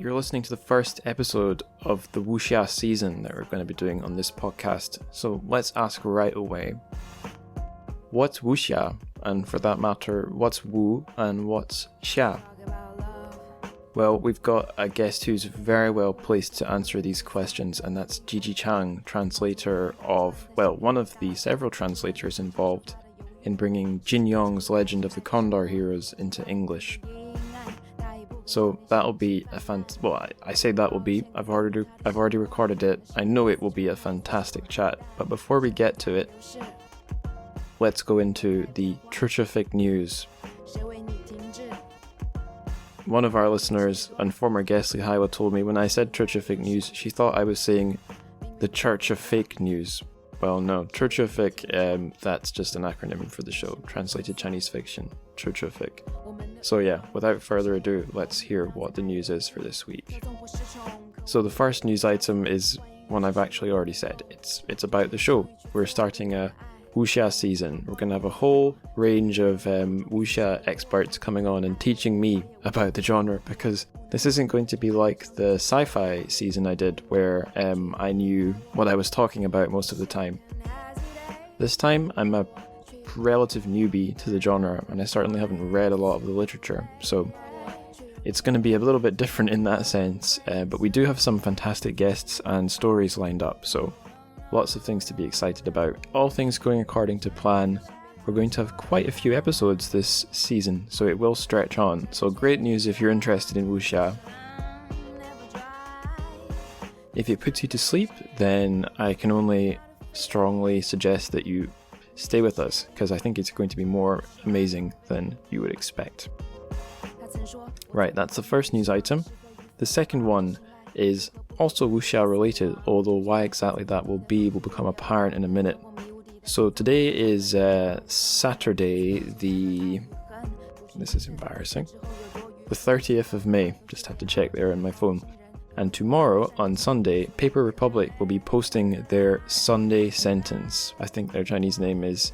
You're listening to the first episode of the Wuxia season that we're going to be doing on this podcast. So let's ask right away, what's Wuxia? And for that matter, what's Wu and what's Xia? Well, we've got a guest who's very well placed to answer these questions, and that's Gigi Chang, translator of, well, one of the several translators involved in bringing Jin Yong's Legend of the Condor Heroes into English. So that'll be I say that will be, I've already recorded it, I know it will be a fantastic chat, but before we get to it, let's go into the Trucific news. One of our listeners and former guest Lihaiwa told me when I said Trucific news, she thought I was saying the Church of Fake News. Well, no, Trucific, that's just an acronym for the show, Translated Chinese Fiction, Trucific. So yeah, without further ado, let's hear what the news is for this week. So the first news item is one I've actually already said. It's about the show. We're starting a Wuxia season. We're going to have a whole range of Wuxia experts coming on and teaching me about the genre, because this isn't going to be like the sci-fi season I did where I knew what I was talking about most of the time. This time I'm a relative newbie to the genre, and I certainly haven't read a lot of the literature, so it's going to be a little bit different in that sense, but we do have some fantastic guests and stories lined up, so lots of things to be excited about. All things going according to plan, we're going to have quite a few episodes this season, so it will stretch on. So great news if you're interested in Wuxia. If it puts you to sleep, then I can only strongly suggest that you stay with us, because I think it's going to be more amazing than you would expect. Right, that's the first news item. The second one is also Wuxia related, although why exactly that will become apparent in a minute. So today is Saturday, this is embarrassing, the 30th of May, just had to check there on my phone. And tomorrow, on Sunday, Paper Republic will be posting their Sunday sentence. I think their Chinese name is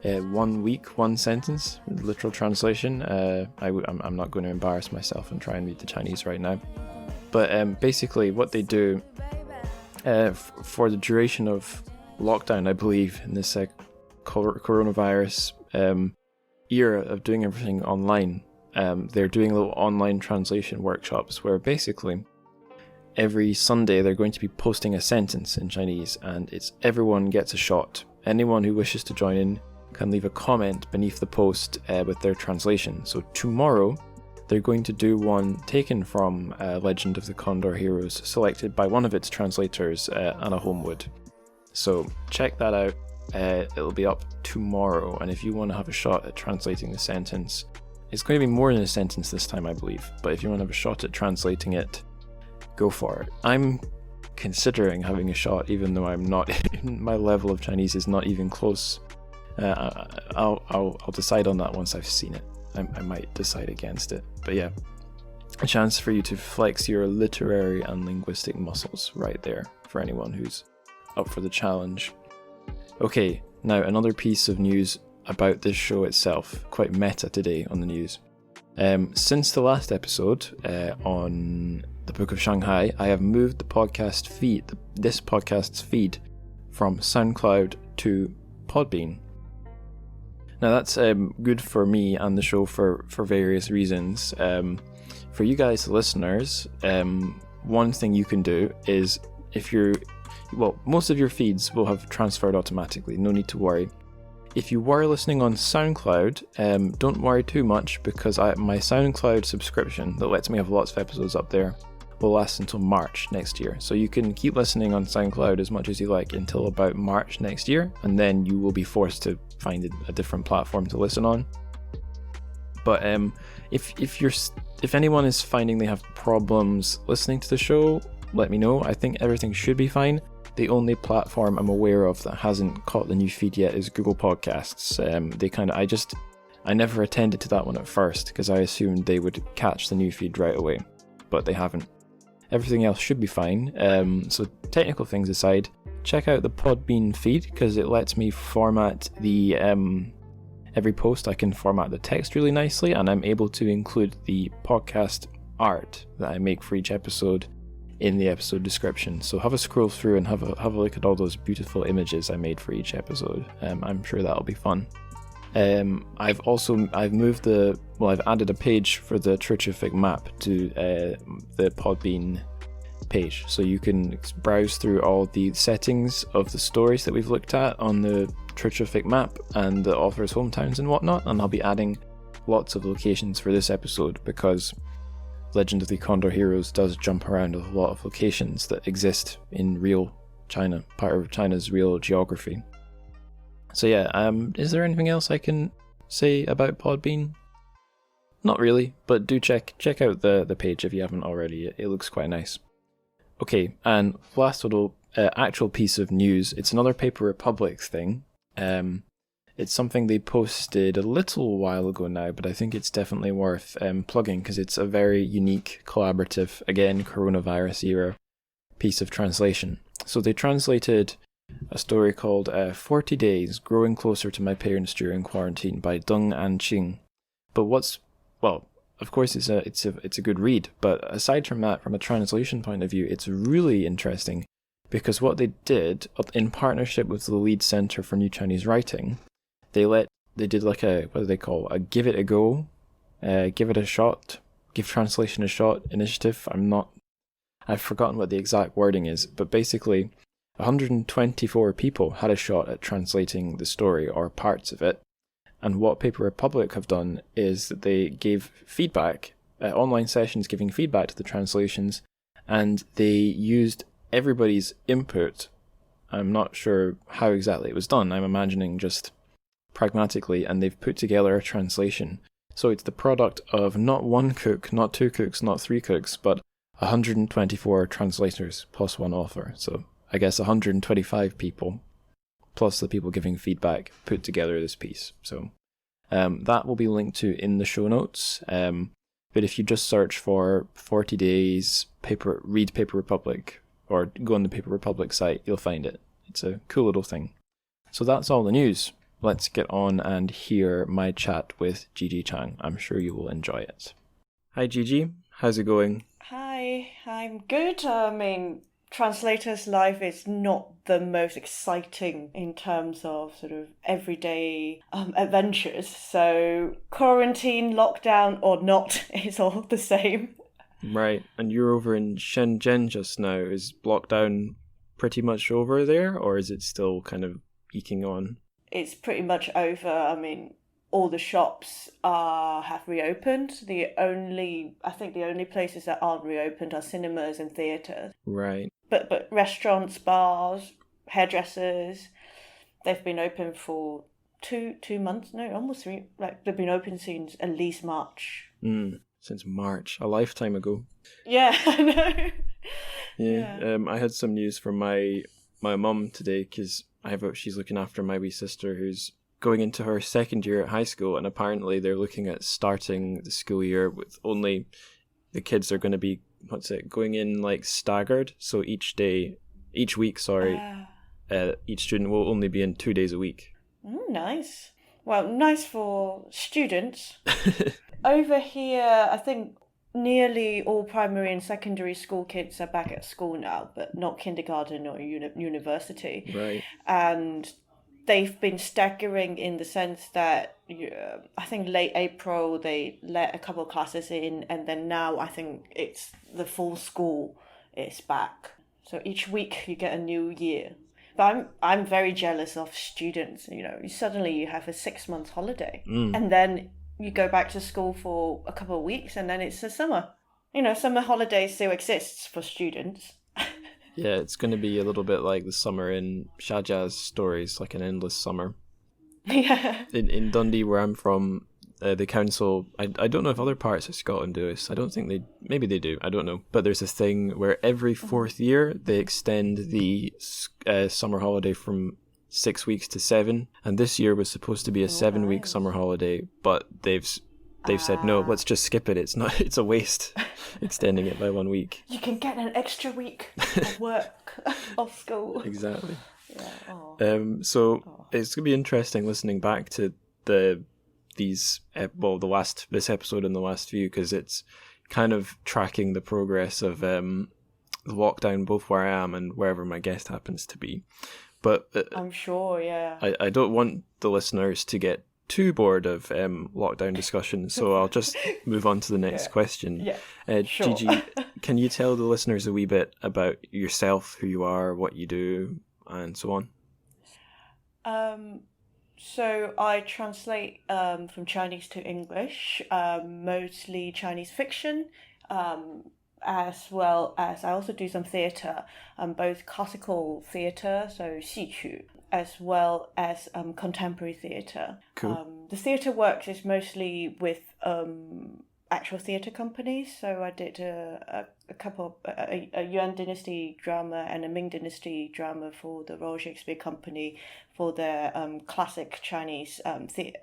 1 week, 1 sentence, literal translation. I'm not going to embarrass myself and try and read the Chinese right now. But basically what they do for the duration of lockdown, I believe, in this coronavirus era of doing everything online, they're doing little online translation workshops where basically every Sunday they're going to be posting a sentence in Chinese, and it's everyone gets a shot. Anyone who wishes to join in can leave a comment beneath the post with their translation. So tomorrow they're going to do one taken from Legend of the Condor Heroes, selected by one of its translators, Anna Homewood. So check that out. It'll be up tomorrow, and if you want to have a shot at translating the sentence, it's going to be more than a sentence this time, I believe, but if you want to have a shot at translating it, go for it. I'm considering having a shot, even though I'm not, my level of Chinese is not even close. I'll decide on that once I've seen it. I might decide against it, but yeah, a chance for you to flex your literary and linguistic muscles right there for anyone who's up for the challenge. Okay, now another piece of news about this show itself, quite meta today on the news. Since the last episode on the Book of Shanghai, I have moved the podcast feed, this podcast's feed, from SoundCloud to Podbean. Now that's good for me and the show for various reasons. For you guys, the listeners, one thing you can do is most of your feeds will have transferred automatically, no need to worry. If you were listening on SoundCloud, don't worry too much, because my SoundCloud subscription that lets me have lots of episodes up there will last until March next year. So you can keep listening on SoundCloud as much as you like until about March next year, and then you will be forced to find a different platform to listen on. But if anyone is finding they have problems listening to the show, let me know. I think everything should be fine. The only platform I'm aware of that hasn't caught the new feed yet is Google Podcasts. I never attended to that one at first because I assumed they would catch the new feed right away, but they haven't. Everything else should be fine. So technical things aside, check out the Podbean feed because it lets me format the every post. I can format the text really nicely, and I'm able to include the podcast art that I make for each episode in the episode description. So have a scroll through and have a look at all those beautiful images I made for each episode. I'm sure that'll be fun. I've added a page for the Tritrophic map to the Podbean page, so you can browse through all the settings of the stories that we've looked at on the Tritrophic map and the author's hometowns and whatnot, and I'll be adding lots of locations for this episode because Legend of the Condor Heroes does jump around a lot of locations that exist in real China, part of China's real geography. So yeah, is there anything else I can say about Podbean? Not really, but do check out the page if you haven't already. It looks quite nice. Okay, and last little actual piece of news. It's another Paper Republic thing. It's something they posted a little while ago now, but I think it's definitely worth plugging because it's a very unique, collaborative, again, coronavirus era piece of translation. So they translated a story called 40 Days, Growing Closer to My Parents During Quarantine by Deng Anqing. But of course it's a good read, but aside from that, from a translation point of view, it's really interesting because what they did, in partnership with the Lead Center for New Chinese Writing, they did like a give it a go, give it a shot, give translation a shot initiative. I've forgotten what the exact wording is, but basically 124 people had a shot at translating the story or parts of it. And what Paper Republic have done is that they gave feedback, online sessions giving feedback to the translations, and they used everybody's input. I'm not sure how exactly it was done. I'm imagining just pragmatically, and they've put together a translation. So it's the product of not one cook, not two cooks, not three cooks, but 124 translators plus one author. So I guess 125 people plus the people giving feedback put together this piece. So that will be linked to in the show notes. But if you just search for 40 Days read Paper Republic or go on the Paper Republic site, you'll find it. It's a cool little thing. So that's all the news. Let's get on and hear my chat with Gigi Chang. I'm sure you will enjoy it. Hi Gigi, how's it going? Hi, I'm good. Translator's life is not the most exciting in terms of sort of everyday adventures. So quarantine, lockdown or not, is all the same. Right, and you're over in Shenzhen just now. Is lockdown pretty much over there, or is it still kind of eking on? It's pretty much over. All the shops have reopened. I think the only places that aren't reopened are cinemas and theatres. Right. But restaurants, bars, hairdressers, they've been open for two months, no, almost three. Like they've been open since at least March. Since March, a lifetime ago. Yeah, I know. Yeah. I had some news from my mum today because she's looking after my wee sister who's going into her second year at high school, and apparently they're looking at starting the school year with only the kids are going to be going in like staggered. So each week, each student will only be in 2 days a week. Nice. Well, nice for students. Over here, I think nearly all primary and secondary school kids are back at school now, but not kindergarten or university. Right. And they've been staggering in the sense that I think late April they let a couple of classes in, and then now I think it's the full school is back. So each week you get a new year. But I'm very jealous of students. Suddenly you have a 6 month holiday, and then you go back to school for a couple of weeks, and then it's the summer. Summer holidays still exists for students. Yeah, it's going to be a little bit like the summer in Shaja's stories, like an endless summer. Yeah. In Dundee, where I'm from, the council, I don't know if other parts of Scotland do this. I don't think maybe they do, I don't know. But there's a thing where every fourth year they extend the summer holiday from 6 weeks to 7. And this year was supposed to be a 7-week summer holiday, but they've said, no, let's just skip it. It's a waste extending it by 1 week. You can get an extra week of work of school. Exactly. Yeah. It's gonna be interesting listening back to this episode and the last few, because it's kind of tracking the progress of the lockdown, both where I am and wherever my guest happens to be. But I'm sure, yeah. I don't want the listeners to get too bored of lockdown discussion, so I'll just move on to the next question. Yeah, sure. Gigi, can you tell the listeners a wee bit about yourself, who you are, what you do, and so on? So I translate from Chinese to English, mostly Chinese fiction, as well as I also do some theatre, both classical theatre, so 戏曲, as well as contemporary theatre. Cool. The theatre works is mostly with actual theatre companies. So I did a couple, a Yuan Dynasty drama and a Ming Dynasty drama for the Royal Shakespeare Company for their classic Chinese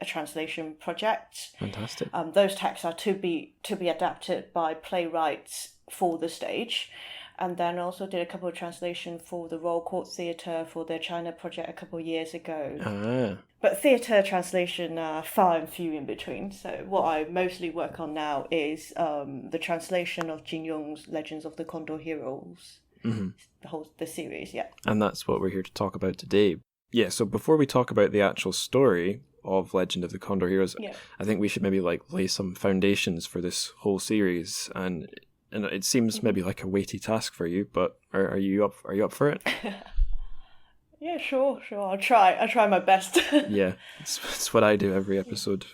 translation project. Fantastic. Those texts are to be adapted by playwrights for the stage. And then also did a couple of translations for the Royal Court Theatre for their China project a couple of years ago. But theatre translation are far and few in between. So what I mostly work on now is the translation of Jin Yong's Legends of the Condor Heroes. Mm-hmm. The series, yeah. And that's what we're here to talk about today. Yeah, so before we talk about the actual story of Legend of the Condor Heroes, I think we should maybe lay some foundations for this whole series. And it seems maybe like a weighty task for you, but are you up for it? Yeah, sure. I'll try my best. Yeah, it's what I do every episode.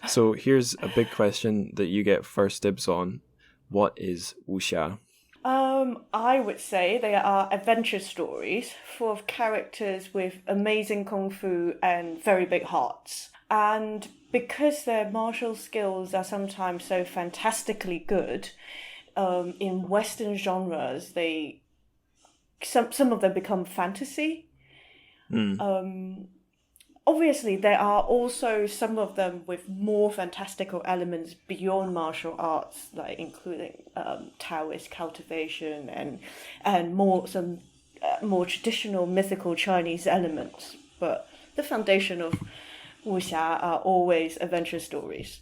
So here's a big question that you get first dibs on. What is wuxia? I would say they are adventure stories full of characters with amazing kung fu and very big hearts. And because their martial skills are sometimes so fantastically good, in Western genres, some of them become fantasy. Obviously, there are also some of them with more fantastical elements beyond martial arts, like including Taoist cultivation and more traditional mythical Chinese elements. But the foundation of wuxia are always adventure stories.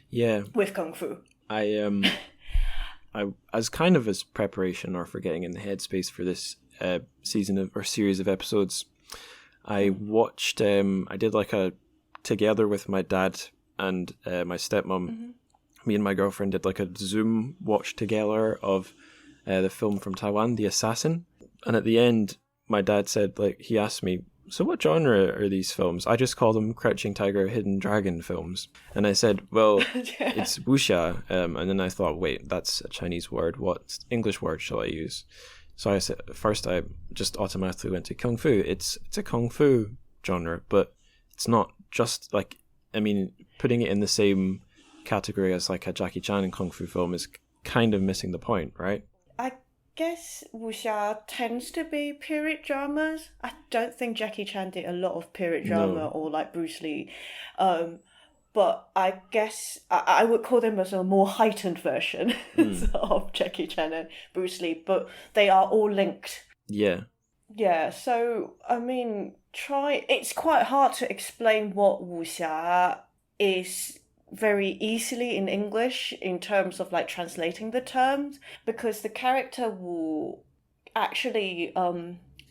Yeah. With kung fu. I as kind of as preparation or for getting in the headspace for this series of episodes, I watched. I did together with my dad and my stepmom. Mm-hmm. Me and my girlfriend did a Zoom watch together of the film from Taiwan, The Assassin. And at the end, my dad said, he asked me, "So what genre are these films?" I just call them Crouching Tiger, Hidden Dragon films. And I said, well, it's wuxia. And then I thought, wait, that's a Chinese word. What English word shall I use? So I said, first I just automatically went to Kung Fu. It's a Kung Fu genre, but it's not just putting it in the same category as a Jackie Chan and Kung Fu film is kind of missing the point, right? I guess wuxia tends to be period dramas. I don't think Jackie Chan did a lot of period drama or Bruce Lee. But I guess I would call them as a more heightened version of Jackie Chan and Bruce Lee, but they are all linked. Yeah. Yeah, so, it's quite hard to explain what wuxia is very easily in English in terms of translating the terms, because the character will actually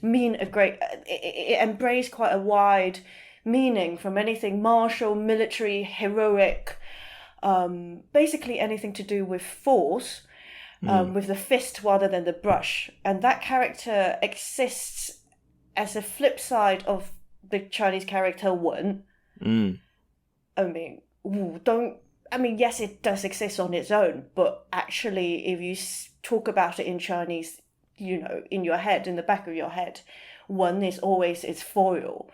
mean it embrace quite a wide meaning, from anything martial, military, heroic, basically anything to do with force, with the fist rather than the brush. And that character exists as a flip side of the Chinese character Wen. Yes, it does exist on its own, but actually, if you talk about it in Chinese, in your head, in the back of your head, Wen is always its foil.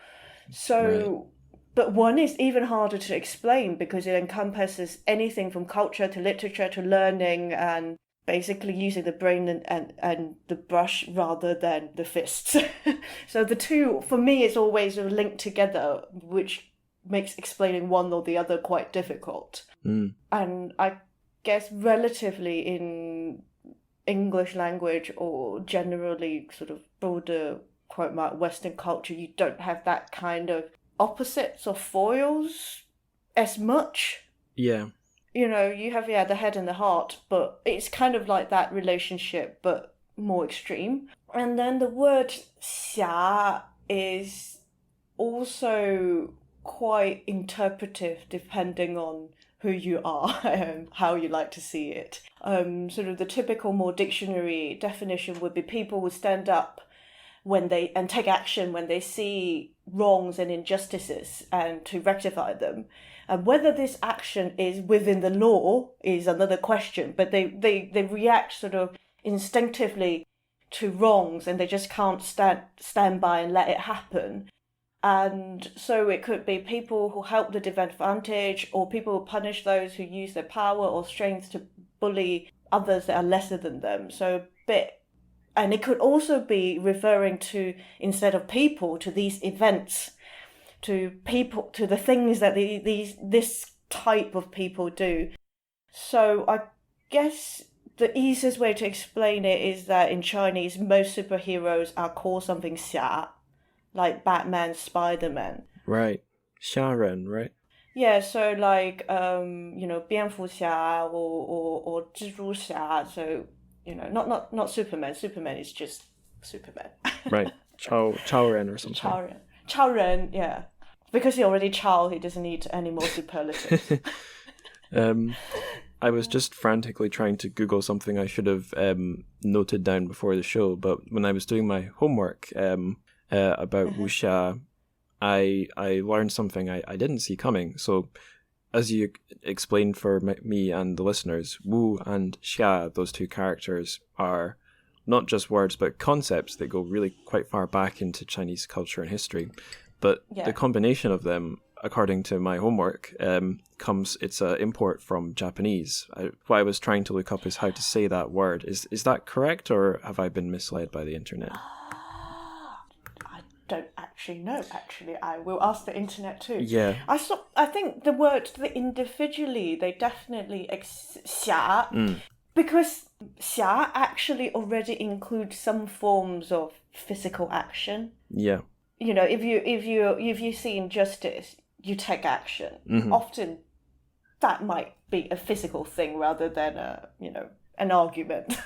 So, right. But one is even harder to explain because it encompasses anything from culture to literature to learning and basically using the brain and the brush rather than the fists. So the two, for me, is always linked together, which makes explaining one or the other quite difficult. And I guess relatively in English language or generally sort of broader quote mark Western culture, you don't have that kind of opposites or foils as much. Yeah. You have the head and the heart, but it's kind of like that relationship, but more extreme. And then the word 侠 is also quite interpretive depending on who you are and how you like to see it. Sort of the typical more dictionary definition would be people who stand up and take action when they see wrongs and injustices and to rectify them. And whether this action is within the law is another question, but they react sort of instinctively to wrongs and they just can't stand by and let it happen. And so it could be people who help the disadvantaged, or people who punish those who use their power or strength to bully others that are lesser than them. And it could also be referring to, instead of people, to these events, to the things that this type of people do. So I guess the easiest way to explain it is that in Chinese, most superheroes are called something 侠, like Batman, Spider-Man. Right. 虾仁, right? Yeah, so like 蝙蝠侠 or 蜘蛛侠, so not Superman. Superman is just Superman. Right. Chao Ren or something. Chao Ren, yeah. Because he already Chao, he doesn't need any more superlatives. I was just frantically trying to Google something I should have noted down before the show, but when I was doing my homework about Wuxia, I learned something I didn't see coming. So, as you explained for me and the listeners, Wu and Xia, those two characters, are not just words but concepts that go really quite far back into Chinese culture and history. But the combination of them, according to my homework, it's an import from Japanese. What I was trying to look up is how to say that word. Is that correct, or have I been misled by the internet? Don't actually know. I will ask the internet too. Yeah. I think the word individually, they definitely 侠, because 侠 actually already includes some forms of physical action. Yeah. If you see injustice, you take action. Mm-hmm. Often that might be a physical thing rather than an argument.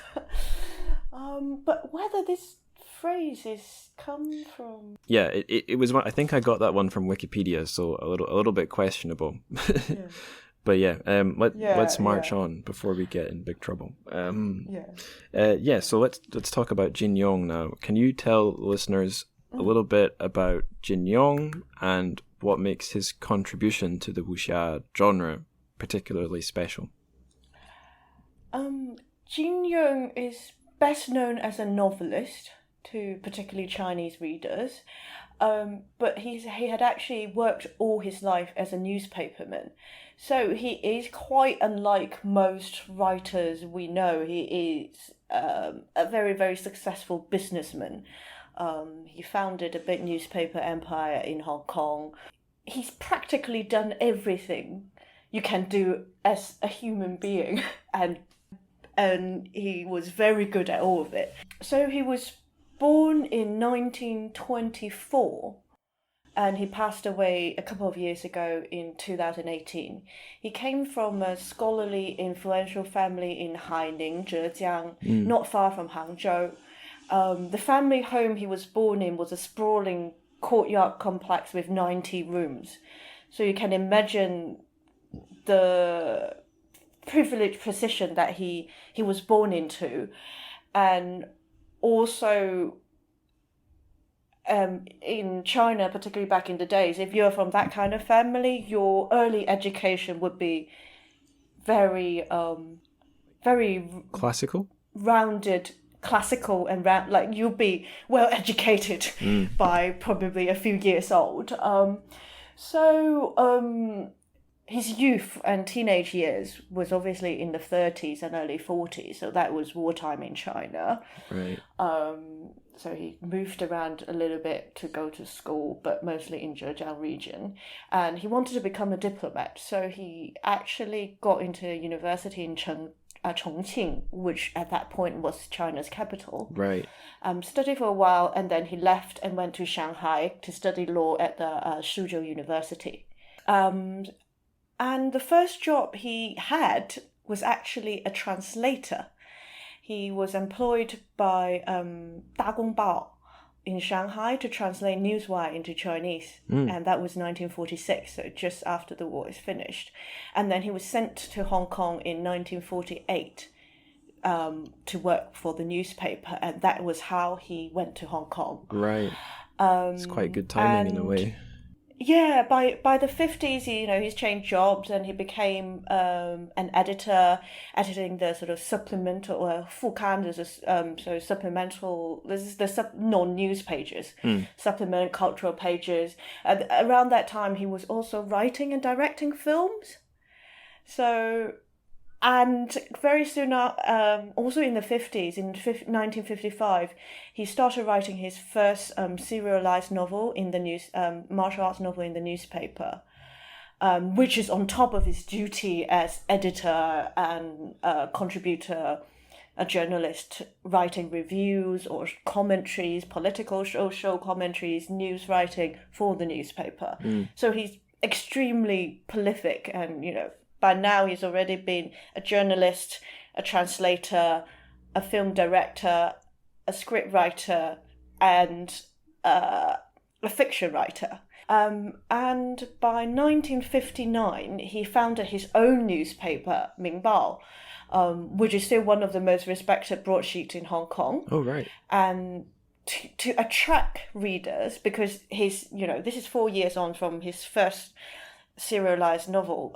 But whether this phrases come from... Yeah, it was one. I think I got that one from Wikipedia, so a little bit questionable. Yeah. But let's march on before we get in big trouble. So let's talk about Jin Yong now. Can you tell listeners a little bit about Jin Yong and what makes his contribution to the wuxia genre particularly special? Jin Yong is best known as a novelist to particularly Chinese readers, but he had actually worked all his life as a newspaperman. So he is quite unlike most writers we know. He is a very, very successful businessman. He founded a big newspaper empire in Hong Kong. He's practically done everything you can do as a human being, and he was very good at all of it. So he was born in 1924, and he passed away a couple of years ago in 2018. He came from a scholarly, influential family in Haining, Zhejiang, not far from Hangzhou. The family home he was born in was a sprawling courtyard complex with 90 rooms. So you can imagine the privileged position that he was born into. And also in China, particularly back in the days, if you're from that kind of family, your early education would be very classical, rounded, classical and round, like you'll be well educated by probably a few years old. His youth and teenage years was obviously in the 30s and early 40s, so that was wartime in China. Right. So he moved around a little bit to go to school, but mostly in Zhejiang region. And he wanted to become a diplomat, so he actually got into university in Chongqing, which at that point was China's capital. Right. Studied for a while, and then he left and went to Shanghai to study law at the Suzhou University. And the first job he had was actually a translator. He was employed by 大公报 in Shanghai to translate Newswire into Chinese. And that was 1946, so just after the war is finished. And then he was sent to Hong Kong in 1948 to work for the newspaper. And that was how he went to Hong Kong. Right. It's quite good timing in a way. Yeah, by the 50s, he's changed jobs and he became an editor, editing the sort of supplemental, 副刊, so supplemental, this is the non-news pages, supplement cultural pages. Around that time, he was also writing and directing films. So, and very soon, also in the 50s, in 1955, he started writing his first serialized novel in the news, martial arts novel in the newspaper, which is on top of his duty as editor and contributor, a journalist, writing reviews or commentaries, political social commentaries, news writing for the newspaper. So he's extremely prolific and, by now, he's already been a journalist, a translator, a film director, a script writer, and a fiction writer. And by 1959, he founded his own newspaper, Mingbao, which is still one of the most respected broadsheets in Hong Kong. Oh, right. And to attract readers, because this is 4 years on from his first serialized novel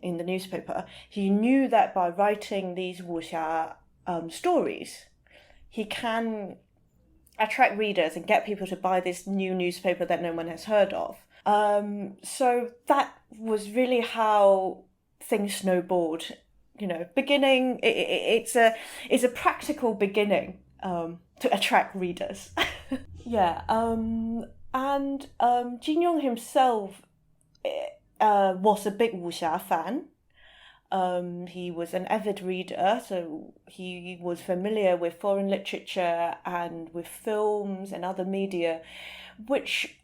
in the newspaper, he knew that by writing these wuxia stories, he can attract readers and get people to buy this new newspaper that no one has heard of. So that was really how things snowballed. Beginning, it's a practical beginning to attract readers. Yeah, and Jin Yong himself was a big wuxia fan. He was an avid reader, so he was familiar with foreign literature and with films and other media, which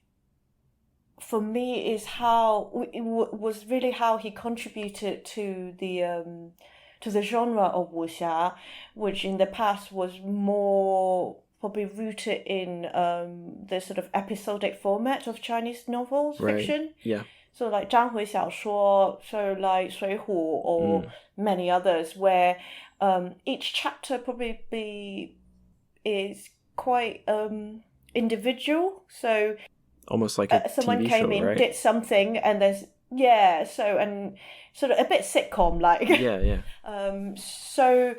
for me is was really how he contributed to the genre of wuxia, which in the past was more probably rooted in the sort of episodic format of Chinese novels, fiction. Yeah. So like 章回小说, so like 水浒 or many others, where each chapter probably is quite individual. So almost like a someone TV came show, in, right? did something, and there's and sort of a bit sitcom like. Yeah. So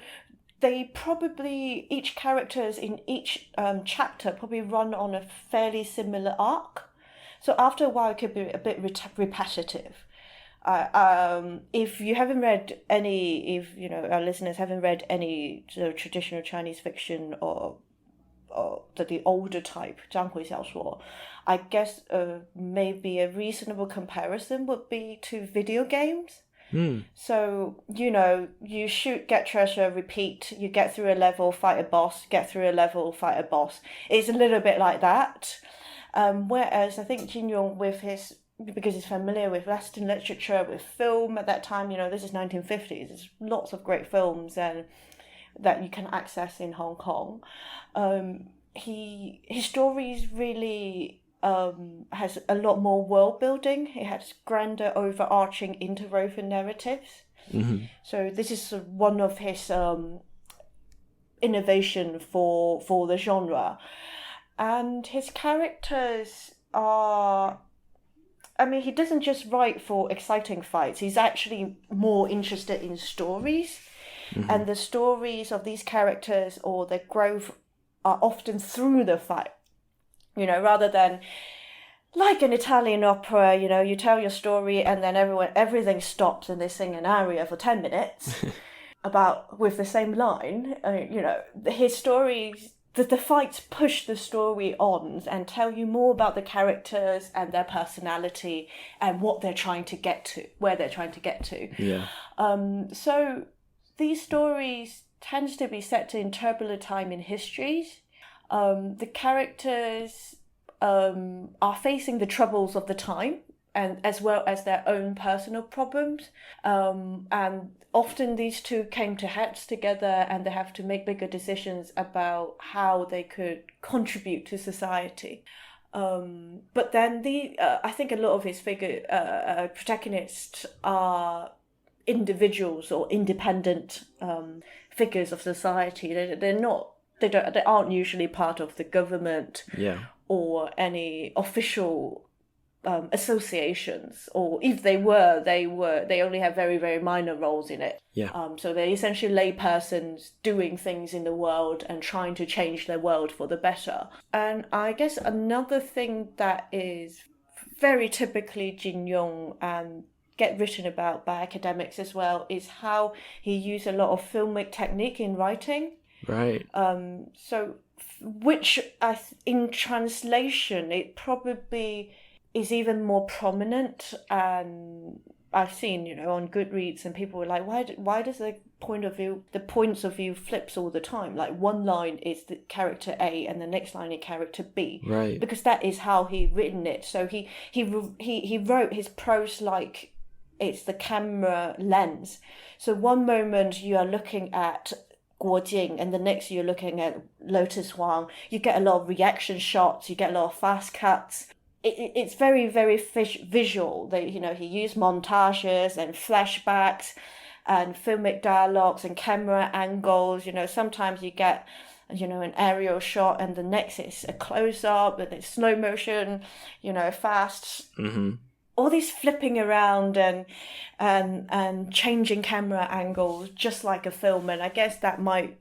they probably, each characters in each chapter probably run on a fairly similar arc. So after a while, it could be a bit repetitive. If you haven't read any, if our listeners haven't read any sort of traditional Chinese fiction or the older type 章回小说, I guess maybe a reasonable comparison would be to video games. So, you shoot, get treasure, repeat, you get through a level, fight a boss, get through a level, fight a boss. It's a little bit like that. Whereas I think Jin Yong, because he's familiar with Western literature, with film at that time, this is 1950s, there's lots of great films and that you can access in Hong Kong. His stories really has a lot more world building. It has grander, overarching, interwoven narratives. So this is one of his innovation for the genre. And his characters are, he doesn't just write for exciting fights. He's actually more interested in stories. And the stories of these characters or their growth are often through the fight. Rather than like an Italian opera, you tell your story and then everything stops and they sing an aria for 10 minutes with the same line. His stories, the fights push the story on and tell you more about the characters and their personality and what they're trying to get to, where they're trying to get to. Yeah. So these stories tends to be set in turbulent time in history. The characters are facing the troubles of the time, and as well as their own personal problems. And often these two came to heads together, and they have to make bigger decisions about how they could contribute to society. But then I think a lot of his protagonists are individuals or independent figures of society. They aren't usually part of the government or any official associations, or if they only have very, very minor roles in it. So they're essentially laypersons doing things in the world and trying to change their world for the better. And I guess another thing that is very typically Jin Yong and get written about by academics as well is how he used a lot of filmic technique in writing. Right. So which in translation it probably is even more prominent, and I've seen, on Goodreads, and people were like, why does the points of view flips all the time? Like one line is the character A and the next line is character B. Right. Because that is how he written it. So he wrote his prose like it's the camera lens. So one moment you are looking at Guo Jing, and the next you're looking at Lotus Huang. You get a lot of reaction shots. You get a lot of fast cuts. It's very, very visual. He used montages and flashbacks and filmic dialogues and camera angles. Sometimes you get, an aerial shot, and the next is a close-up, and it's slow motion, fast. Mm-hmm. All these flipping around and changing camera angles, just like a film. And I guess that might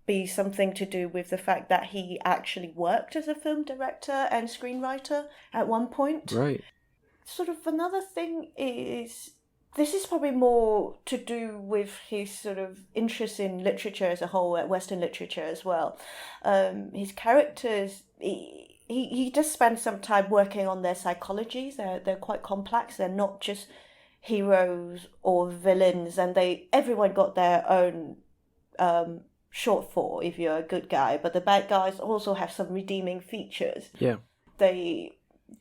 be something to do with the fact that he actually worked as a film director and screenwriter at one point. Right. Sort of another thing is, this is probably more to do with his sort of interest in literature as a whole, Western literature as well. His characters, he does spend some time working on their psychologies. They're quite complex. They're not just heroes or villains, and everyone got their own shortfall if you're a good guy, but the bad guys also have some redeeming features. Yeah. They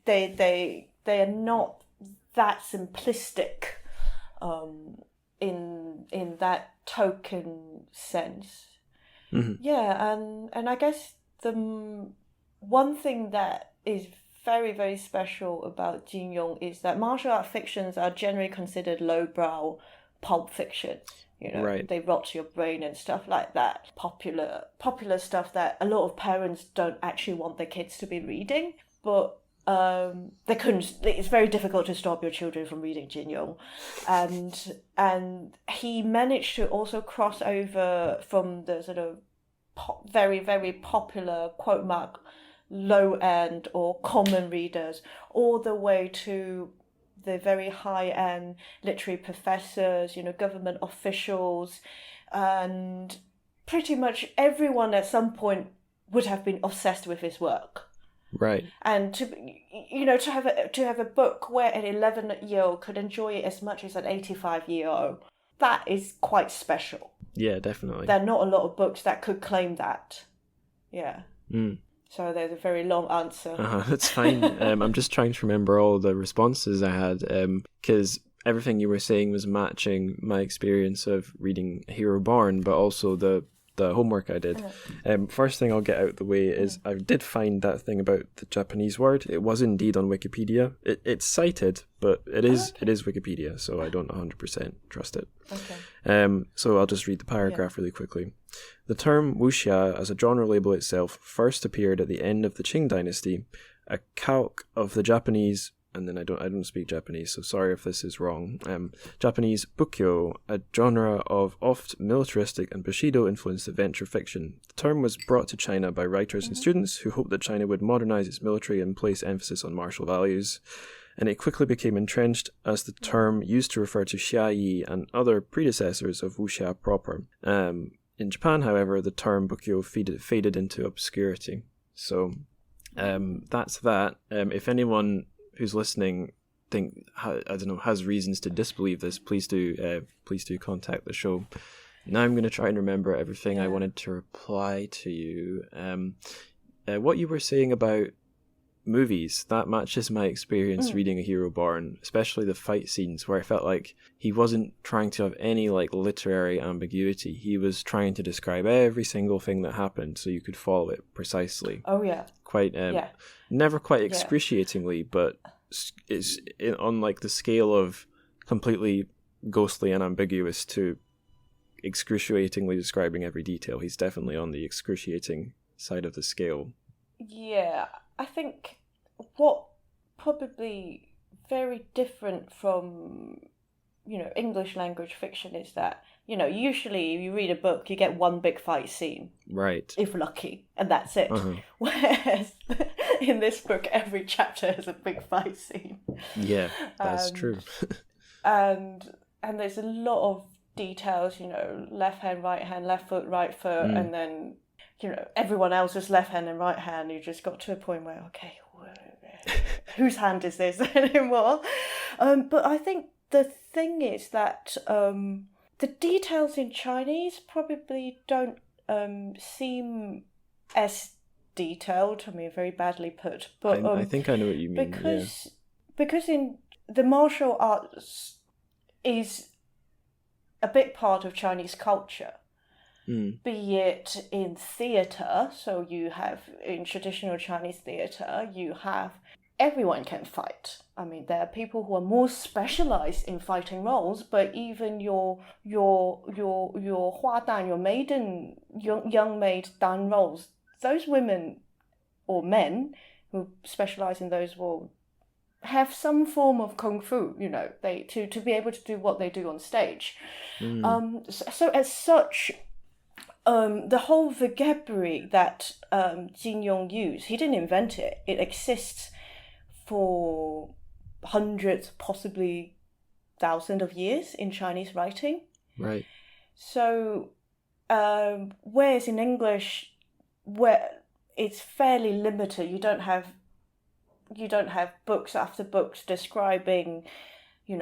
are not that simplistic in that token sense. Mm-hmm. Yeah, and I guess the one thing that is very, very special about Jin Yong is that martial art fictions are generally considered lowbrow pulp fiction. Right. They rot your brain and stuff like that. Popular stuff that a lot of parents don't actually want their kids to be reading, but they couldn't. It's very difficult to stop your children from reading Jin Yong, and he managed to also cross over from the sort of very, very popular quote mark low end or common readers all the way to the very high-end literary professors, government officials, and pretty much everyone at some point would have been obsessed with his work. Right. And to have a book where an 11-year-old could enjoy it as much as an 85-year-old, that is quite special. Yeah, definitely. There are not a lot of books that could claim that. Yeah. Mm. So there's a very long answer. That's fine. I'm just trying to remember all the responses I had, because everything you were saying was matching my experience of reading Hero Born, but also the homework I did. First thing I'll get out of the way is I did find that thing about the Japanese word. It was indeed on Wikipedia. It's cited, but it is Wikipedia, so I don't 100% trust it. Okay. So I'll just read the paragraph really quickly. The term wuxia as a genre label itself first appeared at the end of the Qing dynasty, a calque of the Japanese, and then I don't speak Japanese, so sorry if this is wrong, Japanese bukyo, a genre of oft militaristic and Bushido-influenced adventure fiction. The term was brought to China by writers and students who hoped that China would modernize its military and place emphasis on martial values, and it quickly became entrenched as the term used to refer to xiayi and other predecessors of wuxia proper. In Japan, however, the term bukyo faded into obscurity. So that's that. If anyone who's listening has reasons to disbelieve this, please do contact the show. Now I'm going to try and remember everything I wanted to reply to you. What you were saying about movies, that matches my experience reading A Hero Born, especially the fight scenes where I felt like he wasn't trying to have any like literary ambiguity. He was trying to describe every single thing that happened so you could follow it precisely. Oh yeah. Quite never quite excruciatingly, but it's on like the scale of completely ghostly and ambiguous to excruciatingly describing every detail. He's definitely on the excruciating side of the scale. Yeah, I think what probably very different from, English language fiction is that, usually if you read a book, you get one big fight scene. Right. If lucky, and that's it. Whereas in this book, every chapter has a big fight scene. Yeah, that's true. and there's a lot of details, left hand, left foot, right foot, and then everyone else's left hand and right hand. You just got to a point where, okay, whose hand is this anymore? But I think the thing is that the details in Chinese probably don't seem as detailed. I mean, very badly put. But I think I know what you mean. Because in the martial arts is a big part of Chinese culture, be it in theatre. So you have, in traditional Chinese theatre, you have everyone can fight. I mean, there are people who are more specialized in fighting roles, but even your hua dan, your maiden, young maid dan roles, those women or men who specialize in those will have some form of kung fu, they to be able to do what they do on stage. So as such, the whole vocabulary that Jin Yong used, he didn't invent it. It exists for hundreds, possibly thousands of years in Chinese writing. Right. So, whereas in English, where it's fairly limited, you don't have books after books describing,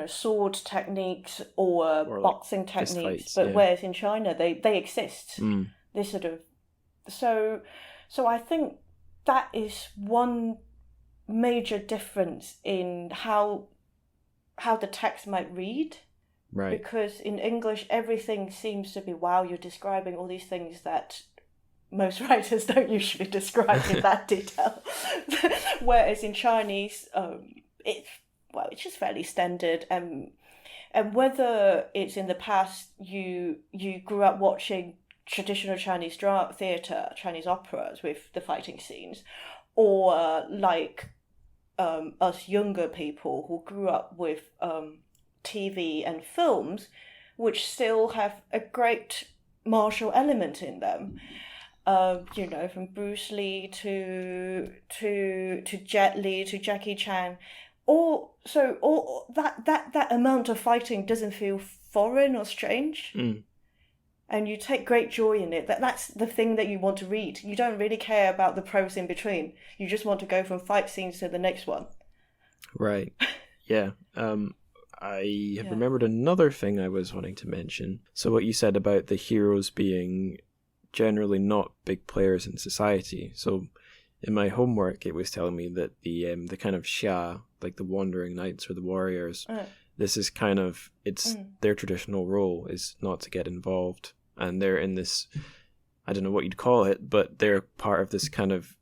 sword techniques or boxing like techniques. fights, but whereas in China, they exist. This sort of so I think that is one major difference in how the text might read. Right. Because in English, everything seems to be, wow, you're describing all these things that most writers don't usually describe in that detail. Whereas in Chinese, it's just fairly standard. And whether it's in the past you grew up watching traditional Chinese theatre, Chinese operas with the fighting scenes, or like us younger people who grew up with TV and films, which still have a great martial element in them. From Bruce Lee to Jet Li to Jackie Chan, all that amount of fighting doesn't feel foreign or strange, and you take great joy in it. That's the thing that you want to read. You don't really care about the prose in between. You just want to go from fight scenes to the next one. Right. Yeah. I have remembered another thing I was wanting to mention. So what you said about the heroes being generally not big players in society. So in my homework, it was telling me that the kind of xia, like the wandering knights or the warriors, this is kind of, it's their traditional role is not to get involved. And they're in this, I don't know what you'd call it, but they're part of this kind of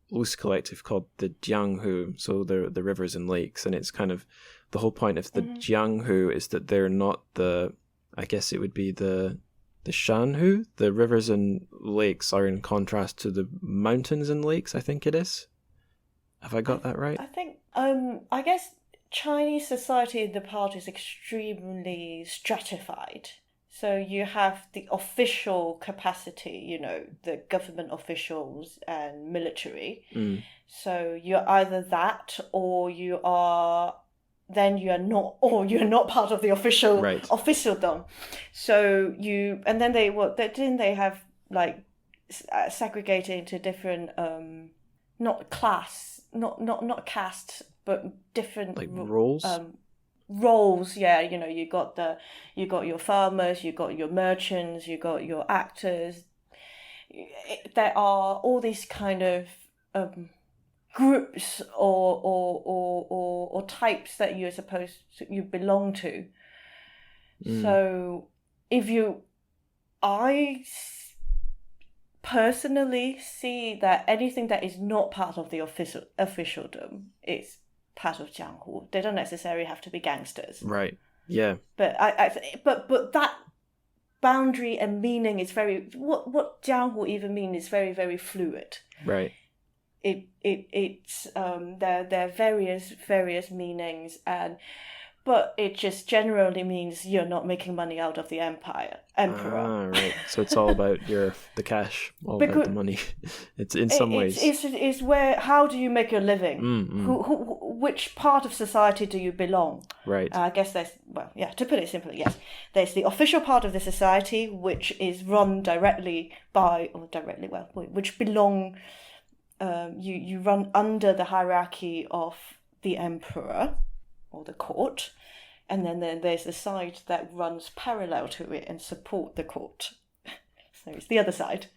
loose collective called the Jianghu, so the rivers and lakes. And it's kind of, the whole point of the Jianghu is that they're not I guess it would be the Shanhu, the rivers and lakes are in contrast to the mountains and lakes, I think it is. Have I got that right? I think, I guess Chinese society in the past is extremely stratified. So you have the official capacity, the government officials and military. So you're either that or you are not, or you're not part of the official officialdom. So and then they have like segregated into different not caste, but different like roles. Roles, yeah. You got your farmers, you got your merchants, you got your actors. There are all these kind of groups or types that you belong to. So I personally see that anything that is not part of the officialdom is part of jianghu. They don't necessarily have to be gangsters. Right. Yeah. But but that boundary and meaning is very what jianghu even mean is very, very fluid. Right. It's there are various meanings, but it just generally means you're not making money out of the emperor. Right. So it's all about the cash, about the money. It's in some ways. It's where, how do you make your living? Which part of society do you belong? Right. I guess to put it simply, yes. There's the official part of the society, which is run which belong, you run under the hierarchy of the emperor or the court, and then there's the side that runs parallel to it and support the court. So it's the other side.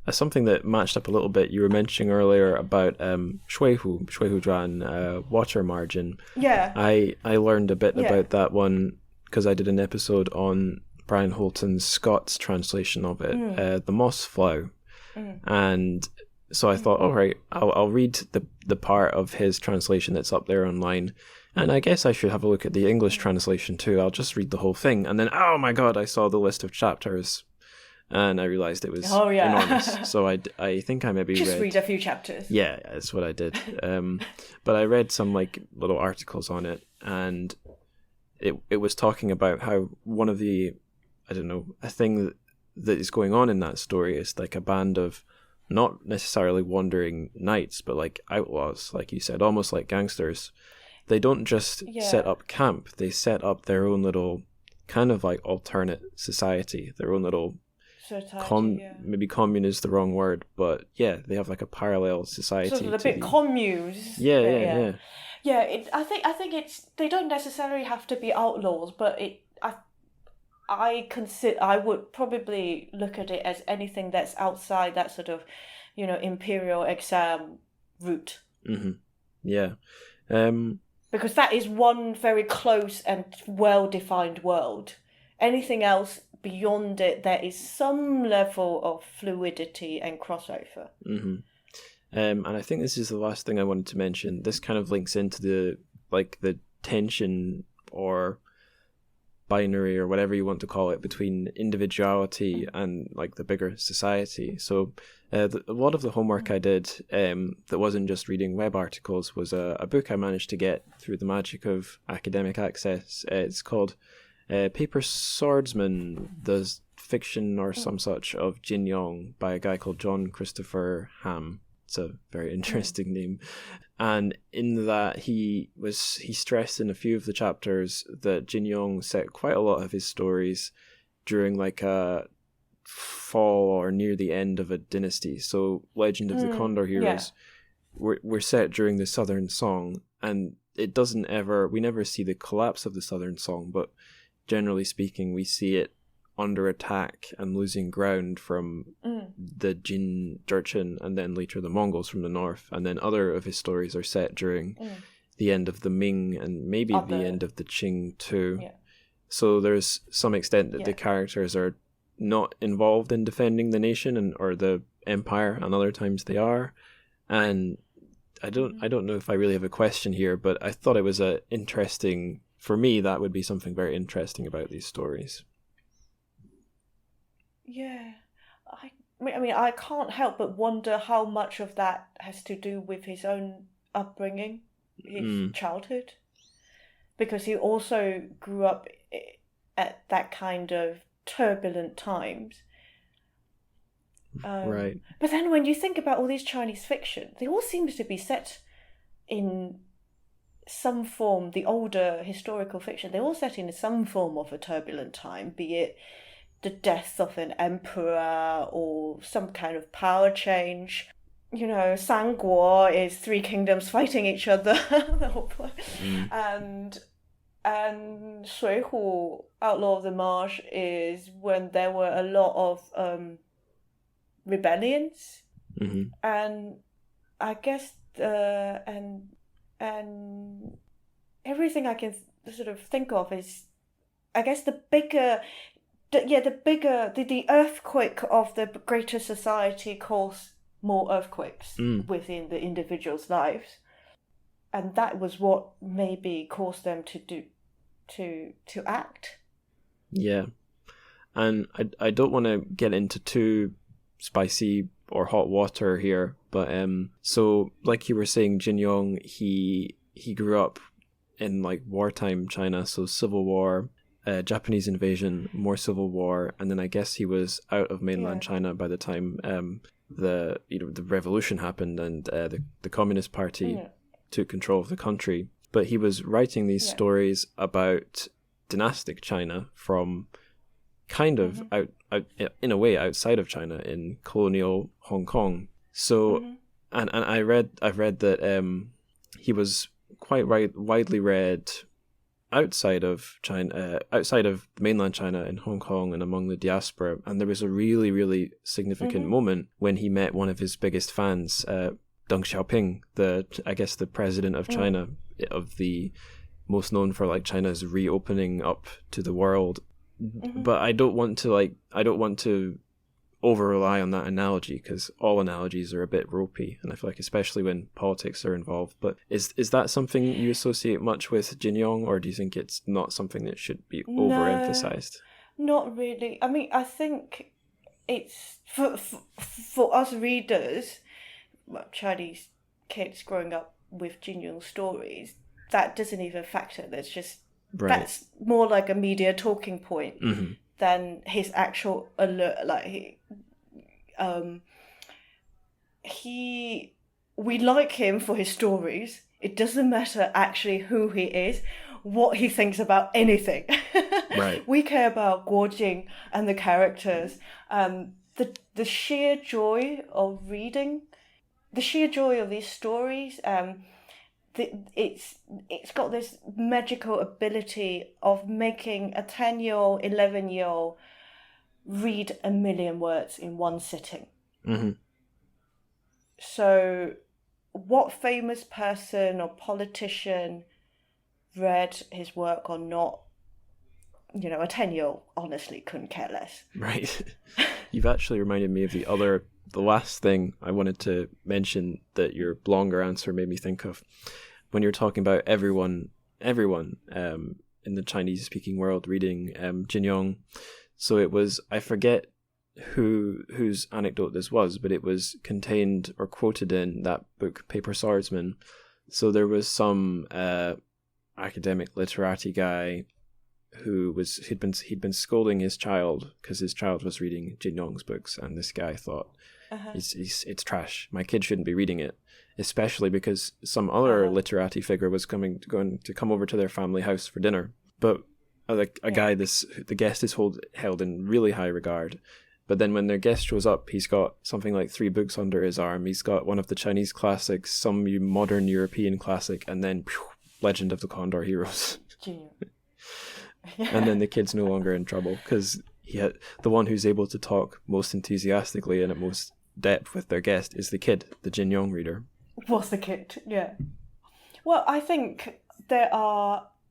Something that matched up a little bit, you were mentioning earlier about Shuihu Zhuan, water margin. Yeah. I learned a bit about that one because I did an episode on Brian Holton's Scots translation of it, the Moss Flow. And so I thought, all right, I'll read the part of his translation that's up there online. And I guess I should have a look at the English translation too. I'll just read the whole thing. And then, oh my God, I saw the list of chapters. And I realised it was enormous. So I think I maybe just read a few chapters. Yeah, that's what I did. But I read some like little articles on it. And it was talking about how one of the, a thing that is going on in that story is like a band of not necessarily wandering knights, but like outlaws, like you said, almost like gangsters. They don't just set up camp, they set up their own little kind of like alternate society, their own little maybe commune is the wrong word, but yeah, they have like a parallel society. Sort of a bit communes. Yeah. I think it's, they don't necessarily have to be outlaws, but I would probably look at it as anything that's outside that sort of, imperial exam route. Yeah. Because that is one very close and well-defined world. Anything else beyond it, there is some level of fluidity and crossover. And I think this is the last thing I wanted to mention. This kind of links into the tension or binary or whatever you want to call it between individuality and like the bigger society. So a lot of the homework I did that wasn't just reading web articles was a book I managed to get through the magic of academic access. It's called Paper Swordsman, the Fiction or some such of Jin Yong by a guy called John Christopher Ham. It's a very interesting name. And in that he stressed in a few of the chapters that Jin Yong set quite a lot of his stories during like a fall or near the end of a dynasty. So Legend of the Condor Heroes were set during the Southern Song, and we never see the collapse of the Southern Song, but generally speaking we see it under attack and losing ground from the Jin Jurchen and then later the Mongols from the north, and then other of his stories are set during the end of the Ming and maybe the end of the Qing too. So there's some extent that the characters are not involved in defending the nation or the empire, and other times they are. And I don't know if I really have a question here, but I thought it was for me that would be something very interesting about these stories. Yeah, I mean, I can't help but wonder how much of that has to do with his own upbringing, his childhood, because he also grew up at that kind of turbulent times. Right. But then when you think about all these Chinese fiction, they all seem to be set in some form, the older historical fiction, they're all set in some form of a turbulent time, be it the death of an emperor or some kind of power change. Sanguo is three kingdoms fighting each other. The whole point. And Shuihu, Outlaw of the Marsh, is when there were a lot of rebellions. And I guess and everything I can sort of think of is, I guess, the earthquake of the greater society caused more earthquakes within the individual's lives, and that was what maybe caused them to act. Yeah, and I don't want to get into too spicy or hot water here, but so like you were saying, Jin Yong, he grew up in like wartime China, so Civil War, Japanese invasion, more Civil War, and then I guess he was out of mainland China by the time the revolution happened and the Communist Party took control of the country. But he was writing these stories about dynastic China from kind of out in a way outside of China in colonial Hong Kong. So and I've read that he was quite widely read outside of China, outside of mainland China in Hong Kong and among the diaspora. And there was a really, really significant moment when he met one of his biggest fans, Deng Xiaoping, the president of China, of the most known for like China's reopening up to the world. But I don't want to over rely on that analogy, because all analogies are a bit ropey, and I feel like especially when politics are involved. But is that something you associate much with Jin Yong, or do you think it's not something that should be overemphasized? Not really. I mean, I think it's for us readers, Chinese kids growing up with Jin Yong stories, that doesn't even factor. That's more like a media talking point than his actual alert. Like we like him for his stories. It doesn't matter actually who he is, what he thinks about anything. Right. We care about Guo Jing and the characters. The sheer joy of reading, the sheer joy of these stories. It's got this magical ability of making a 10-year-old, 11-year-old read 1 million words in one sitting. So what famous person or politician read his work or not, a 10-year-old honestly couldn't care less. Right. You've actually reminded me of the last thing I wanted to mention that your longer answer made me think of. When you're talking about everyone in the Chinese-speaking world reading Jin Yong. So it was, I forget whose anecdote this was, but it was contained or quoted in that book, Paper Swordsman. So there was some academic literati guy he'd been scolding his child because his child was reading Jin Yong's books, and this guy thought, it's trash. My kid shouldn't be reading it, especially because some other literati figure was going to come over to their family house for dinner. But guy, the guest is held in really high regard. But then when their guest shows up, he's got something like 3 books under his arm. He's got one of the Chinese classics, some modern European classic, and then Legend of the Condor Heroes. And then the kid's no longer in trouble because the one who's able to talk most enthusiastically and at most depth with their guest is the kid, the Jin Yong reader. Was the kid, yeah. Well, I think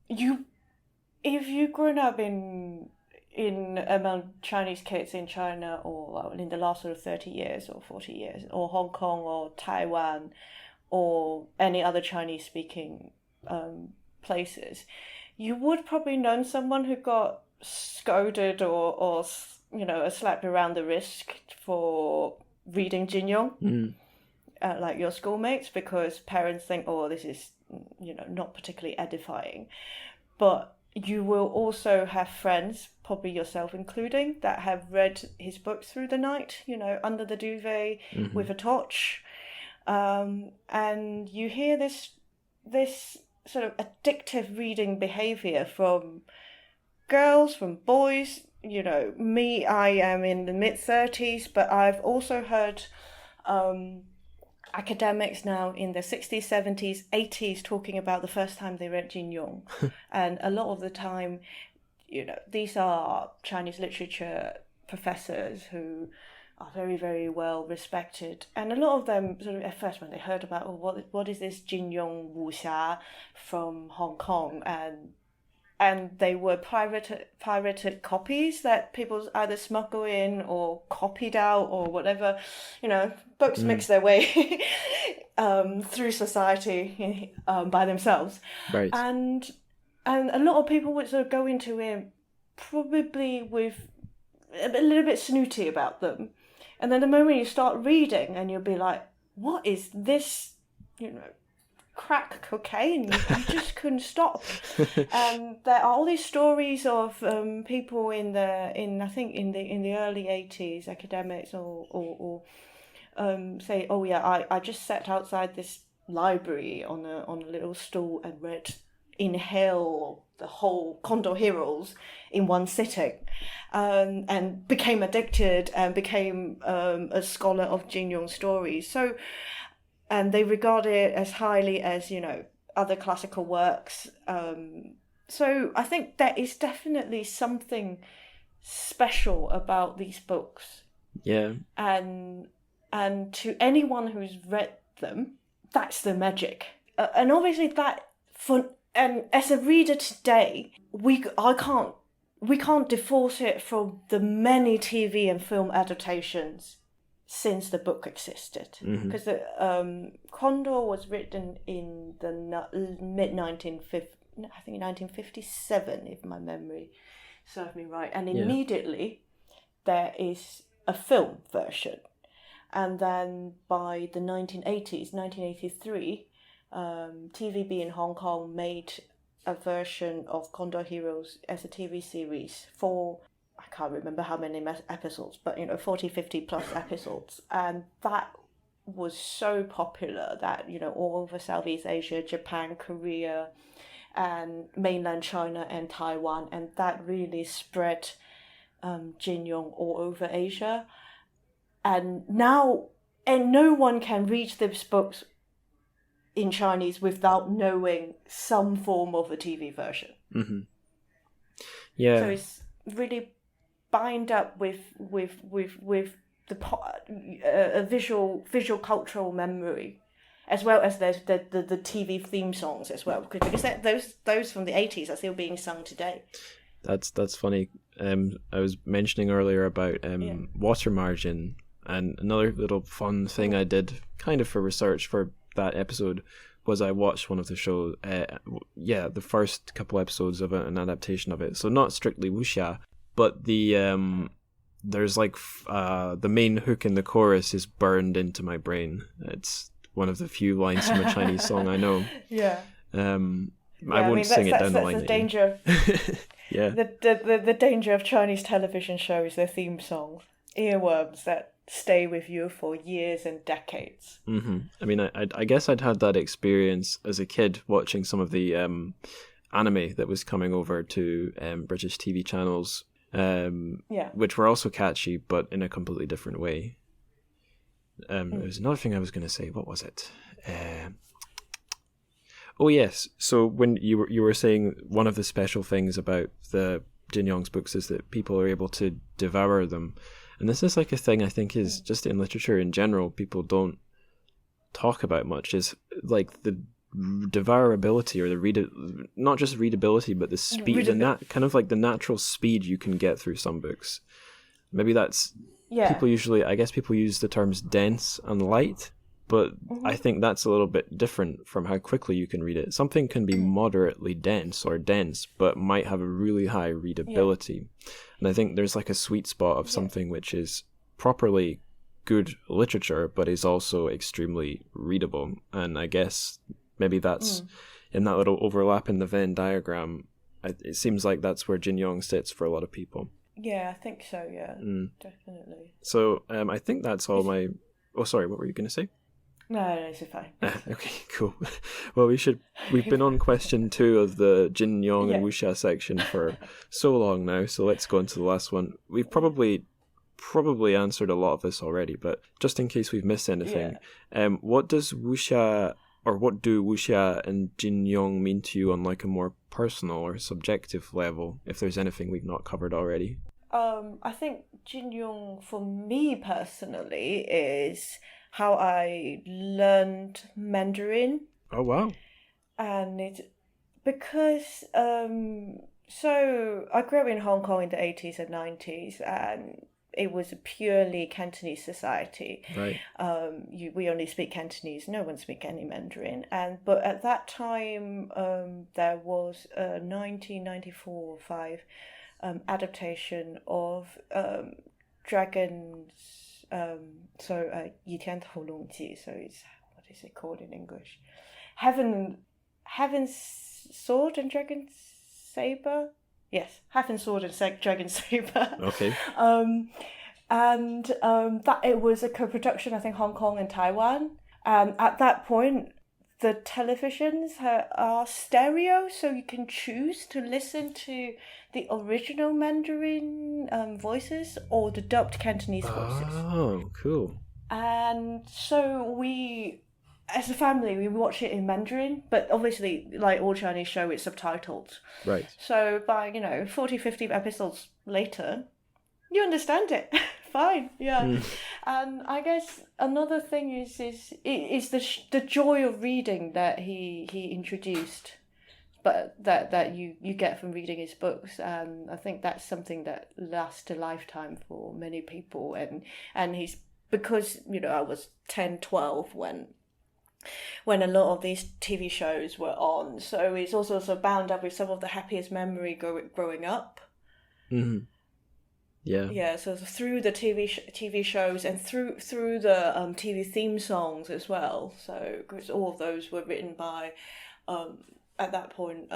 if you've grown up in among Chinese kids in China, or in the last sort of 30 years or 40 years, or Hong Kong or Taiwan or any other Chinese speaking places, you would probably know someone who got scolded or slapped around the wrist for reading Jin Yong, like your schoolmates, because parents think, this is not particularly edifying. But you will also have friends, probably yourself including, that have read his books through the night, under the duvet with a torch, and you hear this sort of addictive reading behavior from girls, from boys. Me, I am in the mid-30s, but I've also heard academics now in the 60s, 70s, 80s talking about the first time they read Jin Yong. And a lot of the time, these are Chinese literature professors who are very, very well respected. And a lot of them, sort of at first when they heard about, what is this Jin Yong Wuxia from Hong Kong, and they were pirated copies that people either smuggle in or copied out or whatever. Books makes their way through society by themselves. Right. And a lot of people would sort of go into it probably with a little bit snooty about them. And then the moment you start reading and you'll be like, what is this, crack cocaine? You just couldn't stop. And there are all these stories of people in the early 80s, academics or say, oh yeah, I just sat outside this library on a little stool and read Inhale the whole Condor Heroes in one sitting, and became addicted and became a scholar of Jin Yong stories. So, and they regard it as highly as other classical works. So I think there is definitely something special about these books. Yeah. And to anyone who's read them, that's the magic. And obviously and as a reader today, we can't divorce it from the many TV and film adaptations since the book existed. Because Condor was written in the mid-1950s, I think 1957, if my memory serves me right. And immediately there is a film version. And then by the 1980s, 1983, TVB in Hong Kong made a version of Condor Heroes as a TV series for, I can't remember how many episodes, but 40, 50 plus episodes. And that was so popular that, all over Southeast Asia, Japan, Korea, and mainland China and Taiwan. And that really spread Jin Yong all over Asia. And now, no one can read these books in Chinese without knowing some form of a TV version. Mm-hmm. Yeah. So it's really bind up with the visual cultural memory, as well as the TV theme songs as well, because those from the 80s are still being sung today. That's funny. I was mentioning earlier about water margin, and another little fun thing I did kind of for research for that episode was I watched one of the shows, the first couple episodes of an adaptation of it. So not strictly wuxia, but there's the main hook in the chorus is burned into my brain. It's one of the few lines from a Chinese song I know. Yeah. I won't sing it down the line. That's the danger. Yeah. The danger of Chinese television shows, their theme songs, earworms that stay with you for years and decades. Mm-hmm. I mean, I guess I'd had that experience as a kid watching some of the anime that was coming over to British TV channels, which were also catchy, but in a completely different way. There was another thing I was going to say. What was it? Oh yes. So when you were saying one of the special things about the Jin Yong's books is that people are able to devour them. And this is like a thing I think is just in literature in general, people don't talk about much, is like the devourability or not just readability, but the speed and that kind of like the natural speed you can get through some books. Maybe that's people usually, I guess people use the terms dense and light, but I think that's a little bit different from how quickly you can read it. Something can be moderately dense or dense, but might have a really high readability. And I think there's like a sweet spot of something which is properly good literature, but is also extremely readable. And I guess maybe that's in that little overlap in the Venn diagram. It seems like that's where Jin Yong sits for a lot of people. Yeah, I think so. Yeah, definitely. So I think that's all my. Oh, sorry. What were you going to say? No, it's fine. Okay, cool. Well, we've been on question 2 of the Jin Yong and wuxia section for so long now, so let's go into the last one. We've probably answered a lot of this already, but just in case we've missed anything, what do wuxia and Jin Yong mean to you on like a more personal or subjective level, if there's anything we've not covered already? I think Jin Yong, for me personally, is how I learned Mandarin. Oh, wow. And it's because, so I grew up in Hong Kong in the 80s and 90s, and it was a purely Cantonese society. Right. We only speak Cantonese. No one speaks any Mandarin. But at that time, there was a 1994 5 adaptation of Dragons. So 倚天屠龙记. So it's, what is it called in English? Heaven's Sword and Dragon Saber. Yes, Heaven's Sword and Dragon Saber. Okay. That it was a co-production, I think, Hong Kong and Taiwan. And at that point, the televisions are stereo, so you can choose to listen to the original Mandarin voices or the dubbed Cantonese voices. Oh, cool. And so we, as a family, we watch it in Mandarin, but obviously, like all Chinese show, it's subtitled. Right. So by, 40, 50 episodes later, you understand it. Fine, yeah. And I guess another thing is the joy of reading that he introduced, but that you get from reading his books. And I think that's something that lasts a lifetime for many people. And he's, because, I was 10, 12 when a lot of these TV shows were on. So it's also bound up with some of the happiest memory growing up. Mm-hmm. Yeah. Yeah, so through the TV shows and through the TV theme songs as well. So because all of those were written by, at that point,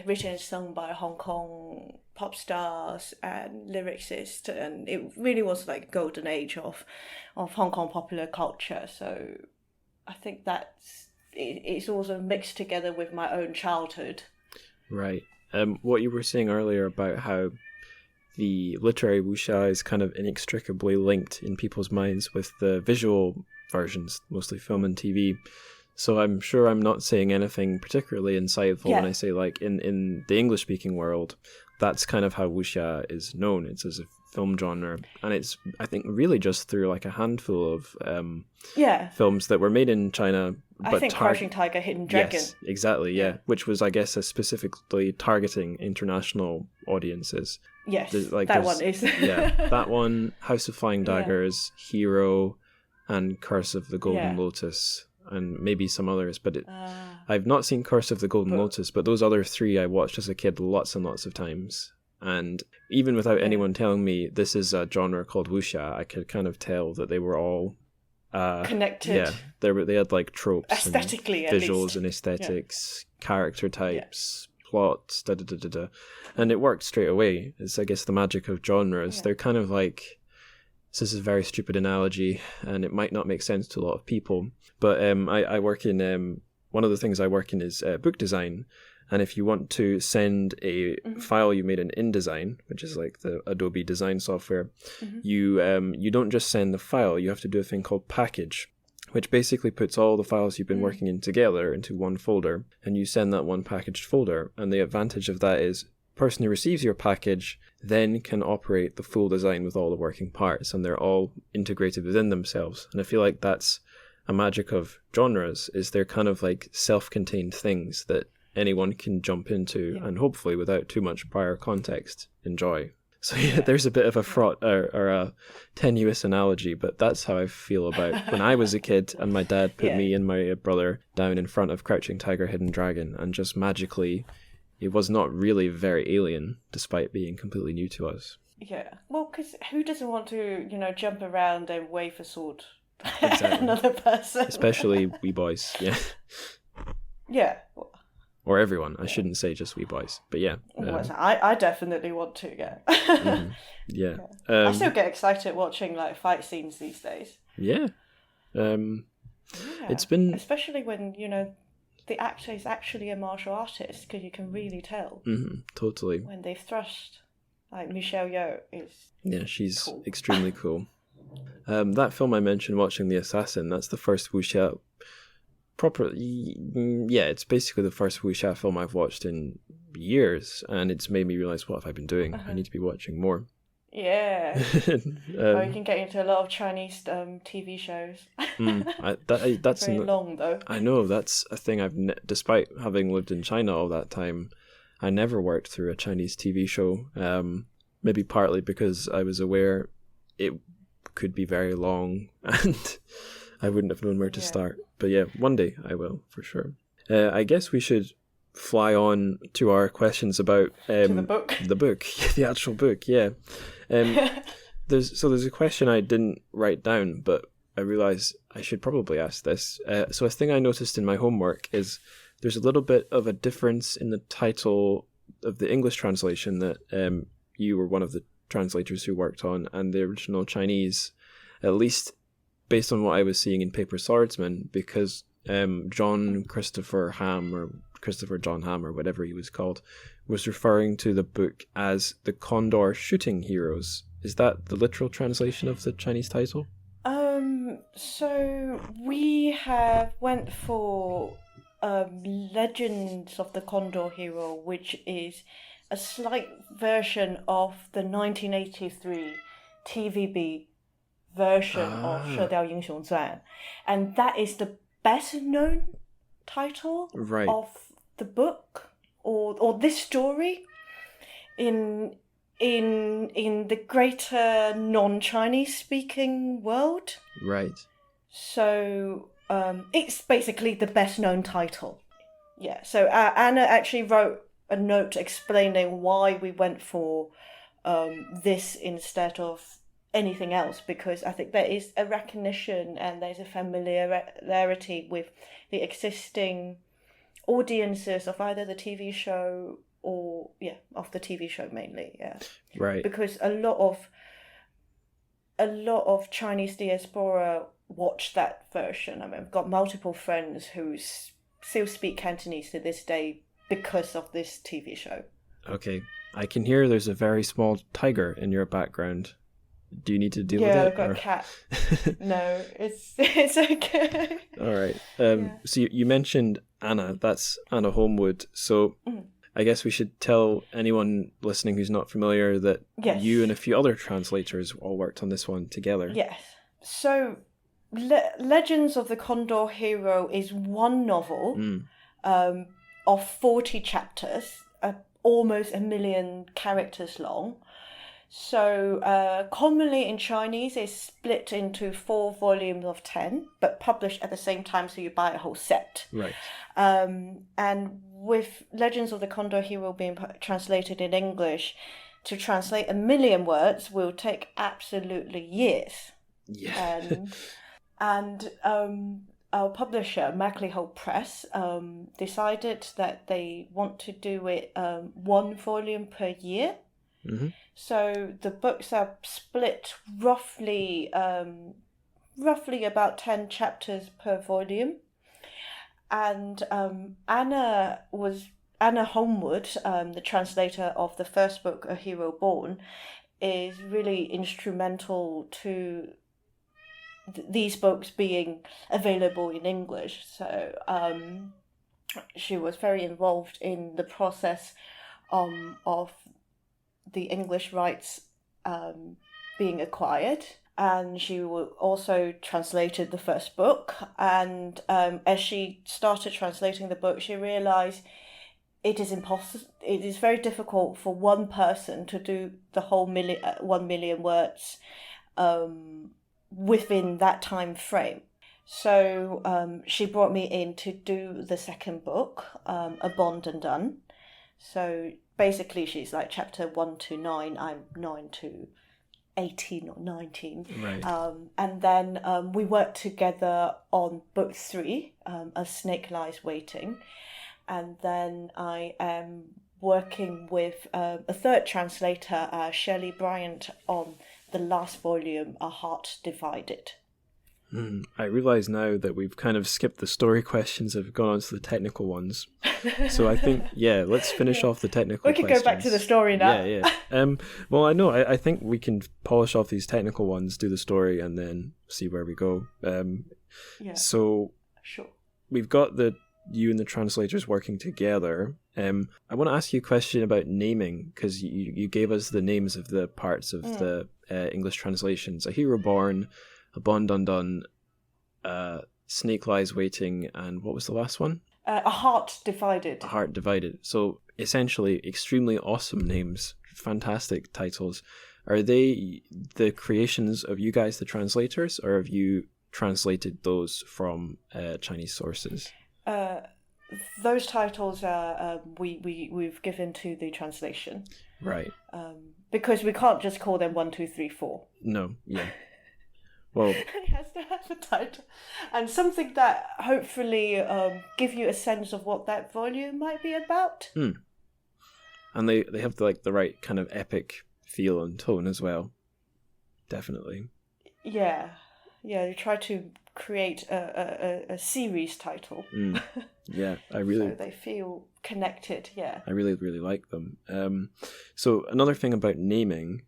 written and sung by Hong Kong pop stars and lyricists, and it really was like a golden age of Hong Kong popular culture. So I think it's also mixed together with my own childhood. Right. What you were saying earlier about how the literary wuxia is kind of inextricably linked in people's minds with the visual versions, mostly film and TV. So I'm sure I'm not saying anything particularly insightful when I say, like, in the English-speaking world, that's kind of how wuxia is known. It's as a film genre, and it's, I think, really just through like a handful of films that were made in China. I think Crouching Tiger, Hidden Dragon. Yes, exactly, yeah. Which was, I guess, specifically targeting international audiences. Yes, that one is. Yeah, that one, House of Flying Daggers, Hero, and Curse of the Golden Lotus, and maybe some others. But I've not seen Curse of the Golden Lotus, but those other three I watched as a kid lots and lots of times. And even without anyone telling me this is a genre called wuxia, I could kind of tell that they were all connected. Yeah, they had like tropes, aesthetically, and visuals and aesthetics, character types, plots, and it worked straight away. It's, I guess, the magic of genres. They're kind of like, this is a very stupid analogy, and it might not make sense to a lot of people, but I work in one of the things I work in is book design. And if you want to send a file you made in InDesign, which is like the Adobe design software, you don't just send the file, you have to do a thing called package, which basically puts all the files you've been working in together into one folder, and you send that one packaged folder. And the advantage of that is the person who receives your package then can operate the full design with all the working parts, and they're all integrated within themselves. And I feel like that's a magic of genres, is they're kind of like self-contained things that anyone can jump into and hopefully without too much prior context enjoy. So there's a bit of a fraught or a tenuous analogy, but that's how I feel about when I was a kid and my dad put me and my brother down in front of Crouching Tiger, Hidden Dragon, and just magically it was not really very alien despite being completely new to us. Yeah, well, because who doesn't want to, jump around and wave a sword at another person? Especially wee boys, Yeah. Or everyone. I shouldn't say just wee boys, but yeah. I definitely want to, Yeah. I still get excited watching like fight scenes these days. Yeah. It's been... Especially when, the actor is actually a martial artist, because you can really tell. Totally. When they've thrust, like Michelle Yeoh is... Yeah, she's cool. Extremely cool. That film I mentioned, Watching the Assassin, that's the first wuxia... it's basically the first wuxia film I've watched in years, and it's made me realize, what have I been doing? I need to be watching more. Yeah. Or you can get into a lot of Chinese TV shows. That's Very long though. I know that's a thing despite having lived in China all that time, I never worked through a Chinese TV show. Maybe partly because I was aware it could be very long and I wouldn't have known where to start. But yeah, one day I will for sure. I guess we should fly on to our questions about to the book. The book, the actual book. Yeah. There's a question I didn't write down, but I realize I should probably ask this. So a thing I noticed in my homework is there's a little bit of a difference in the title of the English translation that you were one of the translators who worked on, and the original Chinese, at least based on what I was seeing in Paper Swordsman, because Christopher John Ham, or whatever he was called, was referring to the book as the Condor Shooting Heroes. Is that the literal translation of the Chinese title? So we went for Legends of the Condor Hero, which is a slight version of the 1983 TVB version of 射雕英雄传, and that is the best known title of the book or this story in the greater non-Chinese speaking world. Right. So it's basically the best known title. Yeah. So Anna actually wrote a note explaining why we went for this instead of anything else, because I think there is a recognition and there's a familiarity with the existing audiences of either the TV show or of the TV show mainly. Right. Because a lot of Chinese diaspora watch that version. I mean, I've got multiple friends who still speak Cantonese to this day because of this TV show. Okay. I can hear there's a very small tiger in your background. Do you need to deal with it? Yeah, I've got a cat. No, it's okay. All right. So you mentioned Anna. That's Anna Holmwood. So I guess we should tell anyone listening who's not familiar that you and a few other translators all worked on this one together. Yes. So Legends of the Condor Hero is one novel of 40 chapters, almost 1 million characters long. So commonly in Chinese it's split into 4 volumes of 10, but published at the same time, so you buy a whole set. Right. And with Legends of the Condor Hero being translated in English, to translate 1 million words will take absolutely years. Yeah. And our publisher, Magleyhold Press, decided that they want to do it 1 volume per year. Mm-hmm. So the books are split roughly about 10 chapters per volume. And Anna Holmwood, the translator of the first book, A Hero Born, is really instrumental to these books being available in English. So she was very involved in the process of the English rights being acquired, and she also translated the first book. And as she started translating the book, she realized it is very difficult for one person to do the whole 1 million words within that time frame. So she brought me in to do the second book, A Bond and Done. So basically she's like chapter 1 to 9, I'm 9 to 18 or 19. Right. And then we worked together on book 3, A Snake Lies Waiting. And then I am working with a third translator, Shelley Bryant, on the last volume, A Heart Divided. I realise now that we've kind of skipped the story questions and have gone on to the technical ones. So I think, let's finish off the technical questions. We can go back to the story now. Yeah. Well, I think we can polish off these technical ones, do the story, and then see where we go. So sure. We've got the you and the translators working together, I want to ask you a question about naming, because you gave us the names of the parts of the English translations: a hero born, a bond undone, snake lies waiting, and what was the last one? A heart divided. A heart divided. So essentially, extremely awesome names, fantastic titles. Are they the creations of you guys, the translators, or have you translated those from Chinese sources? Those titles are we've given to the translation, right? Because we can't just call them 1, 2, 3, 4. No, yeah. Well, it has to have a title and something that hopefully give you a sense of what that volume might be about. And they have the right kind of epic feel and tone as well. Definitely. Yeah. You try to create a series title. Yeah, I really. So they feel connected. Yeah, I really, really like them. So another thing about naming,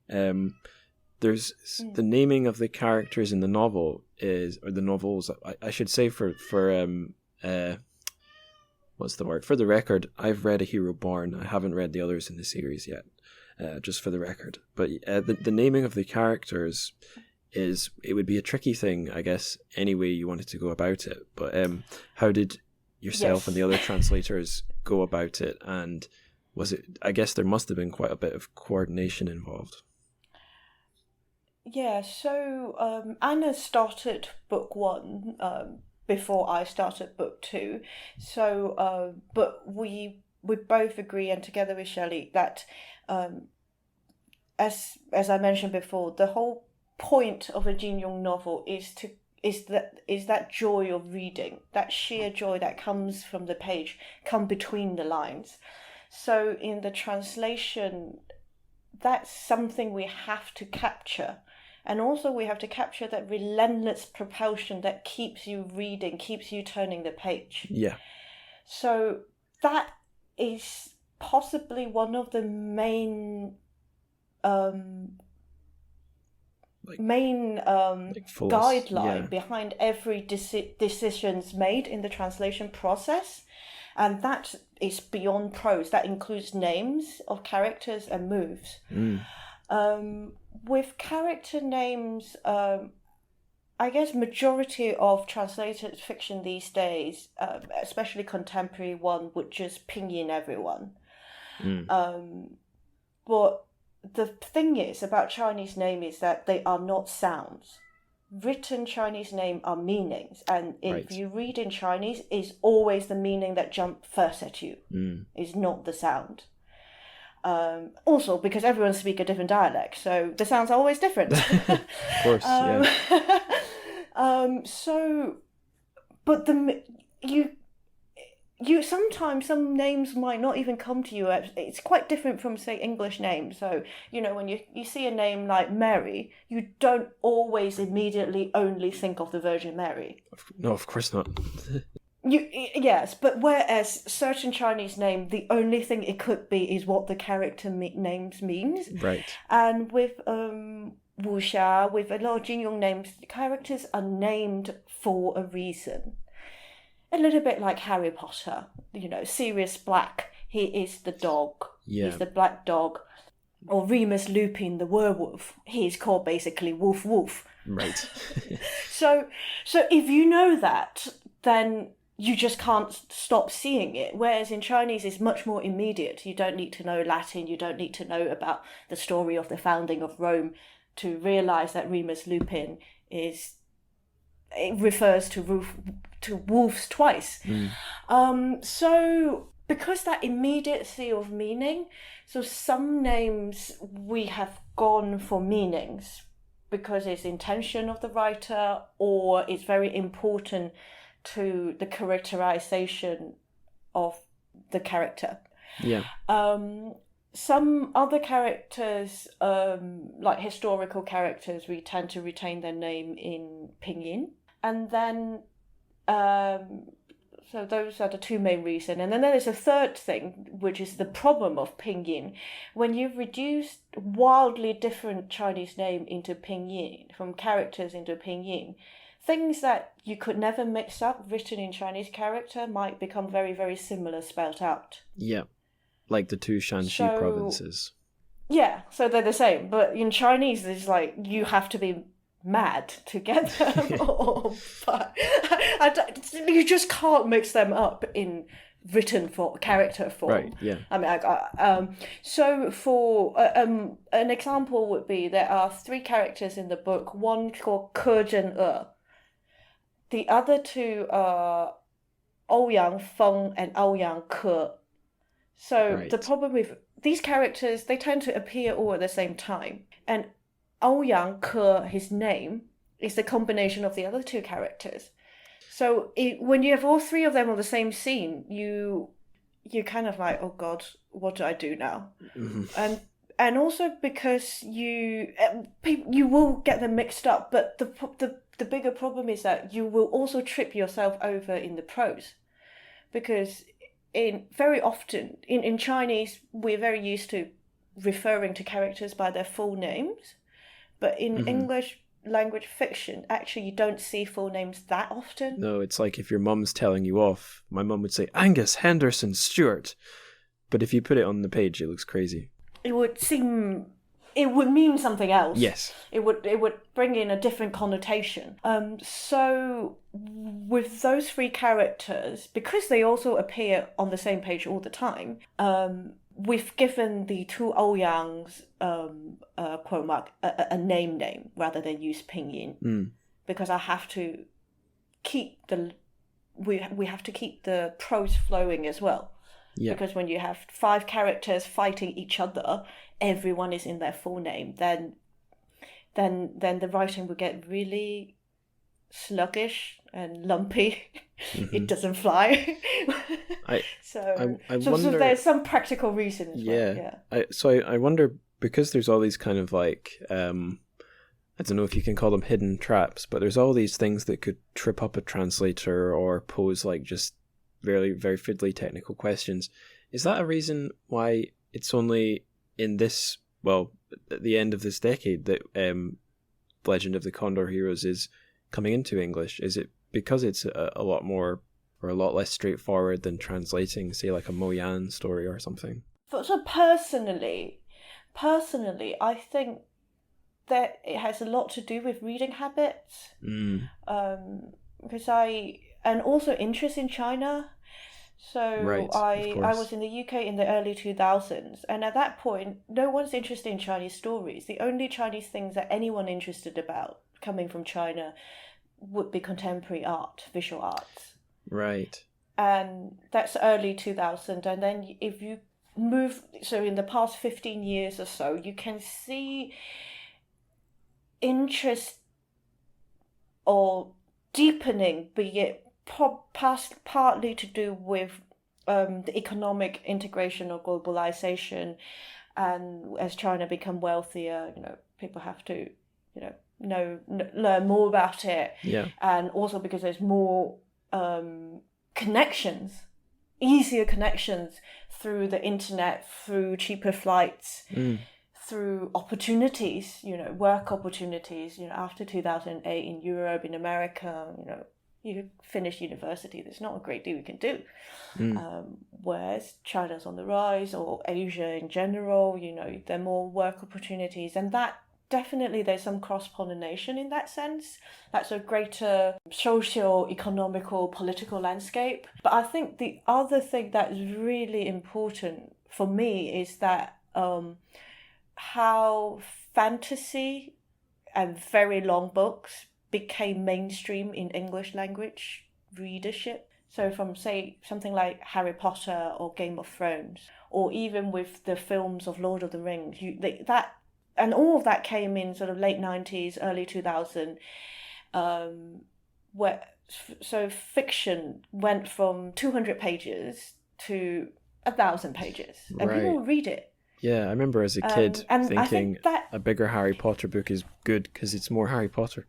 there's the naming of the characters in the novel or the novels. I should say for what's the word? For the record, I've read A Hero Born. I haven't read the others in the series yet. Just for the record, but the naming of the characters. It would be a tricky thing, I guess, any way you wanted to go about it. But how did yourself and the other translators go about it? And I guess there must have been quite a bit of coordination involved. Yeah, so Anna started book 1 before I started book 2. So, but we both agree, and together with Shelley, that as I mentioned before, the whole point of a Jin Yong novel is that joy of reading, that sheer joy that comes from the page, come between the lines. So in the translation, that's something we have to capture, and also we have to capture that relentless propulsion that keeps you reading, keeps you turning the page. Yeah. So that is possibly one of the main guideline behind every decisions made in the translation process, and that is beyond prose. That includes names of characters and moves. With character names, I guess majority of translated fiction these days, especially contemporary one, would just pinyin everyone. But the thing is about Chinese name is that they are not sounds. Written Chinese name are meanings, and if you read in Chinese, it's always the meaning that jump first at you. Is not the sound. Also because everyone speaks a different dialect, so the sounds are always different. Of course, yeah. So, but you sometimes some names might not even come to you. It's quite different from, say, English names. So, when you see a name like Mary, you don't always immediately only think of the Virgin Mary. No, of course not. Yes, but whereas certain Chinese name, the only thing it could be is what the character names means. Right. And with Wuxia, with a lot of Jin Yong names, the characters are named for a reason. A little bit like Harry Potter, Sirius Black, he is the dog. Yeah. He's the black dog. Or Remus Lupin, the werewolf, he's called basically Wolf Wolf. Right. So if you know that, then you just can't stop seeing it. Whereas in Chinese, it's much more immediate. You don't need to know Latin. You don't need to know about the story of the founding of Rome to realize that Remus Lupin it refers to wolves twice. So because that immediacy of meaning, so some names we have gone for meanings because it's intention of the writer, or it's very important to the characterization of the character. Yeah. Some other characters, like historical characters, we tend to retain their name in pinyin. And then, so those are the two main reasons. And then there's a third thing, which is the problem of pinyin. When you reduce wildly different Chinese name into pinyin, from characters into pinyin, things that you could never mix up written in Chinese character might become very, very similar spelled out. Yeah, like the two Shanxi provinces. Yeah, so they're the same. But in Chinese, it's like you have to be mad to get them. But you just can't mix them up in written for character form. Right, yeah. I mean, so for an example would be there are 3 characters in the book. One called Ke Zhen E. The other 2 are Ouyang Feng and Ouyang Ke. So the problem with these characters, they tend to appear all at the same time. And Ouyang Ke, his name, is the combination of the other 2 characters. So when you have all 3 of them on the same scene, you're kind of like, oh God, what do I do now? Mm-hmm. And also because you will get them mixed up, but the bigger problem is that you will also trip yourself over in the prose, because very often in Chinese we're very used to referring to characters by their full names, but in English language fiction, actually you don't see full names that often. No, it's like if your mum's telling you off, my mum would say Angus Henderson Stewart, but if you put it on the page, it looks crazy. It would mean something else. Yes. It would bring in a different connotation. So with those 3 characters, because they also appear on the same page all the time, we've given the 2 Ouyangs quote mark a name rather than use pinyin, because I have to keep we have to keep the prose flowing as well. Yeah. Because when you have 5 characters fighting each other, everyone is in their full name, then the writing will get really sluggish and lumpy. Mm-hmm. It doesn't fly. I wonder, so there's some practical reason as well. Yeah. I wonder, because there's all these kind of like I don't know if you can call them hidden traps, but there's all these things that could trip up a translator or pose like just very, very fiddly technical questions. Is that a reason why it's only in this, well, at the end of this decade that Legend of the Condor Heroes is coming into English? Is it because it's a lot more or a lot less straightforward than translating, say, like a Mo Yan story or something? So personally, I think that it has a lot to do with reading habits. Because and also interest in China. So I was in the UK in the early 2000s, and at that point, no one's interested in Chinese stories. The only Chinese things that anyone interested about coming from China would be contemporary art, visual arts. Right. And that's early 2000. And then if you move, so in the past 15 years or so, you can see interest or deepening, be it partly to do with the economic integration or globalization, and as China become wealthier, people have to, learn more about it. Yeah. And also because there's more connections, easier connections through the internet, through cheaper flights, through opportunities, work opportunities. After 2008 in Europe, in America, you finish university, there's not a great deal you can do. Whereas China's on the rise, or Asia in general, there are more work opportunities, and that definitely there's some cross-pollination in that sense. That's a greater socio-economical, political landscape. But I think the other thing that is really important for me is that how fantasy and very long books became mainstream in English language readership. So from, say, something like Harry Potter or Game of Thrones, or even with the films of Lord of the Rings, and all of that came in sort of late 90s, early 2000, so fiction went from 200 pages to 1,000 pages, and people read it. Yeah, I remember as a kid thinking a bigger Harry Potter book is good because it's more Harry Potter.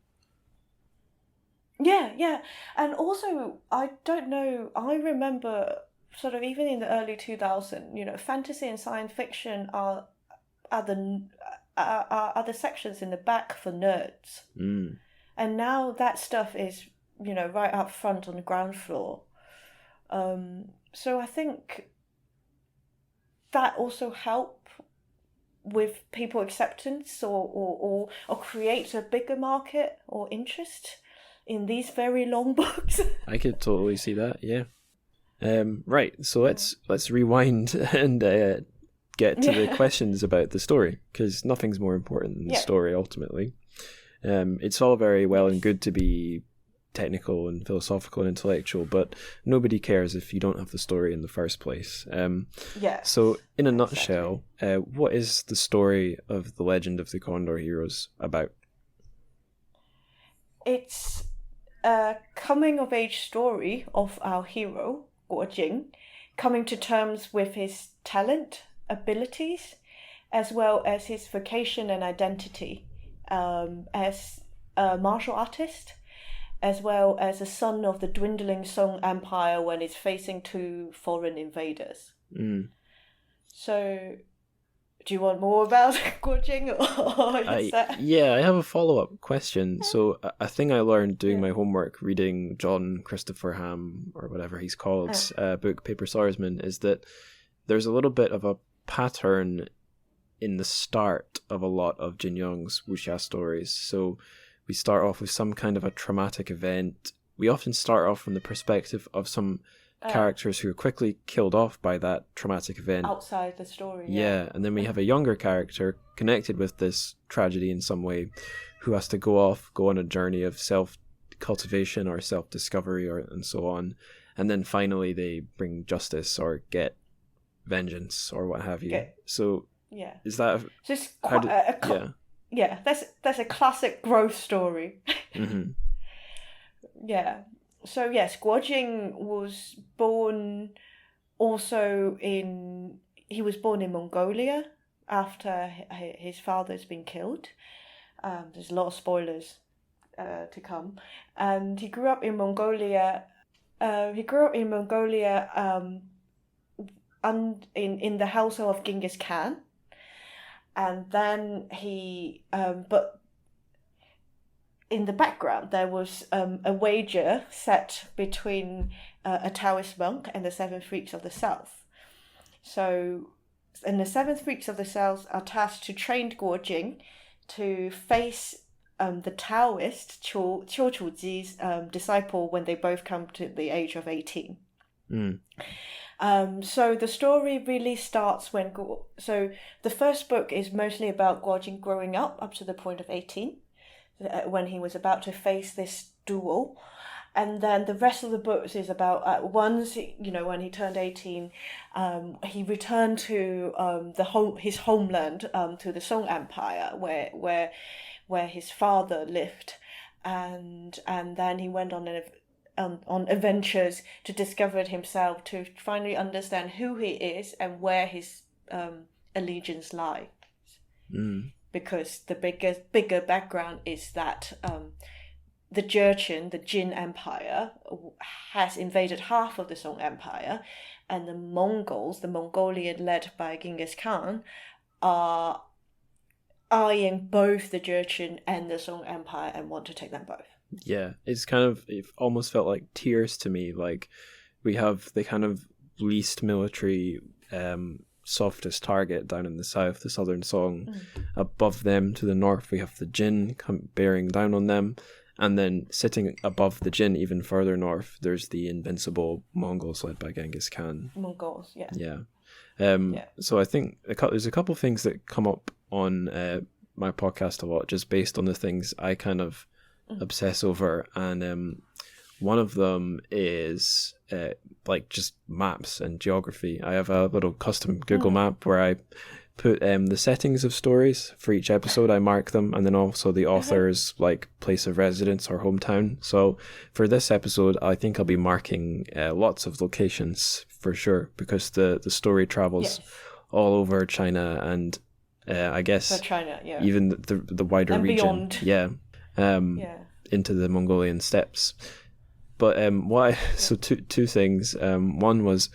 Yeah. And also, I don't know, I remember sort of even in the early 2000s, fantasy and science fiction are the sections in the back for nerds. And now that stuff is, right up front on the ground floor. So I think that also help with people acceptance or create a bigger market or interest in these very long books. I could totally see that, yeah. Right, so let's rewind and get to the questions about the story, because nothing's more important than the story ultimately. It's all very well and good to be technical and philosophical and intellectual, but nobody cares if you don't have the story in the first place. So in a nutshell, what is the story of the Legend of the Condor Heroes about? It's a coming-of-age story of our hero, Jing, coming to terms with his talent, abilities, as well as his vocation and identity as a martial artist, as well as a son of the dwindling Song Empire when it's facing 2 foreign invaders. So, do you want more about Guo Jing? Yeah, I have a follow-up question. So, a thing I learned doing my homework, reading John Christopher Ham, or whatever he's called, book Paper Swordsman, is that there's a little bit of a pattern in the start of a lot of Jin Yong's wuxia stories. So, we start off with some kind of a traumatic event. We often start off from the perspective of some characters who are quickly killed off by that traumatic event. Outside the story. Yeah, and then we have a younger character connected with this tragedy in some way who has to go on a journey of self-cultivation or self-discovery and so on. And then finally they bring justice or get vengeance or what have you. Okay. So is that... Just that's a classic growth story. Mm-hmm. Yeah. So yes, Guo Jing was born in Mongolia after his father's been killed. There's a lot of spoilers to come, and he grew up in Mongolia. In the household of Genghis Khan. And then but in the background, there was a wager set between a Taoist monk and the 7 freaks of the South. So, and the 7 freaks of the South are tasked to train Guo Jing to face the Taoist Qiu Chuji's disciple when they both come to the age of 18. So the story really starts so the first book is mostly about Guo Jing growing up to the point of 18, when he was about to face this duel. And then the rest of the books is about once, when he turned 18, he returned to his homeland, to the Song Empire, where his father lived. And then he went on adventures to discover it himself, to finally understand who he is and where his allegiance lies. Because the bigger background is that the Jurchen, the Jin Empire, has invaded half of the Song Empire, and the Mongols, the Mongolian led by Genghis Khan, are eyeing both the Jurchen and the Song Empire and want to take them both. Yeah, it almost felt like Tears to me. Like, we have the kind of least military, softest target down in the south, the Southern Song. Above them to the north, we have the Jin bearing down on them. And then sitting above the Jin, even further north, there's the invincible Mongols led by Genghis Khan. Mongols, yeah. Yeah. So I think there's a couple of things that come up on my podcast a lot, just based on the things I kind of obsess over, and one of them is just maps and geography. I have a little custom Google map where I put the settings of stories for each episode. I mark them, and then also the author's place of residence or hometown. So for this episode, I think I'll be marking lots of locations for sure, because the story travels all over China, and I guess even the wider and region. Beyond. Into the Mongolian steppes. But so two things. One was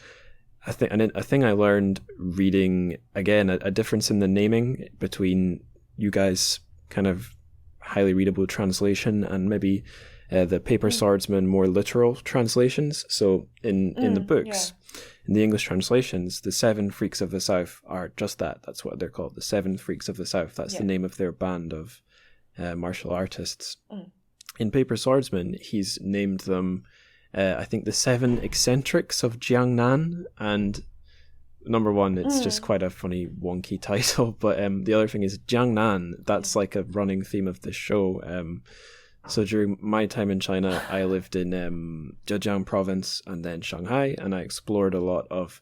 a thing I learned reading, again, a difference in the naming between you guys kind of highly readable translation, and maybe the Paper Swordsman more literal translations. So in the books, in the English translations, the Seven Freaks of the South are just that. That's what they're called, the Seven Freaks of the South. That's the name of their band of martial artists. In Paper Swordsman, he's named them, I think, the Seven Eccentrics of Jiangnan. And number one, it's just quite a funny, wonky title. But the other thing is Jiangnan. That's like a running theme of this show. So during my time in China, I lived in Zhejiang province and then Shanghai, and I explored a lot of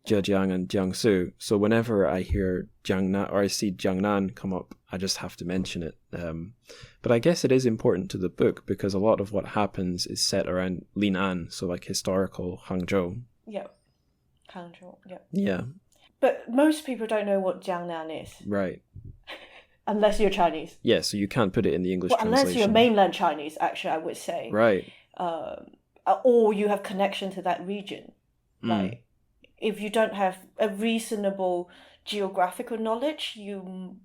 Zhejiang and Jiangsu. So whenever I hear Jiangnan or I see Jiangnan come up, I just have to mention it. But I guess it is important to the book because a lot of what happens is set around Lin'an, so like historical Hangzhou. Yeah, Hangzhou. Yeah. Yeah. But most people don't know what Jiangnan is. Right. Unless you're Chinese. Yeah, so you can't put it in the English translation. Unless you're mainland Chinese, actually, I would say. Right. Or you have connection to that region. Like, if you don't have a reasonable geographical knowledge, you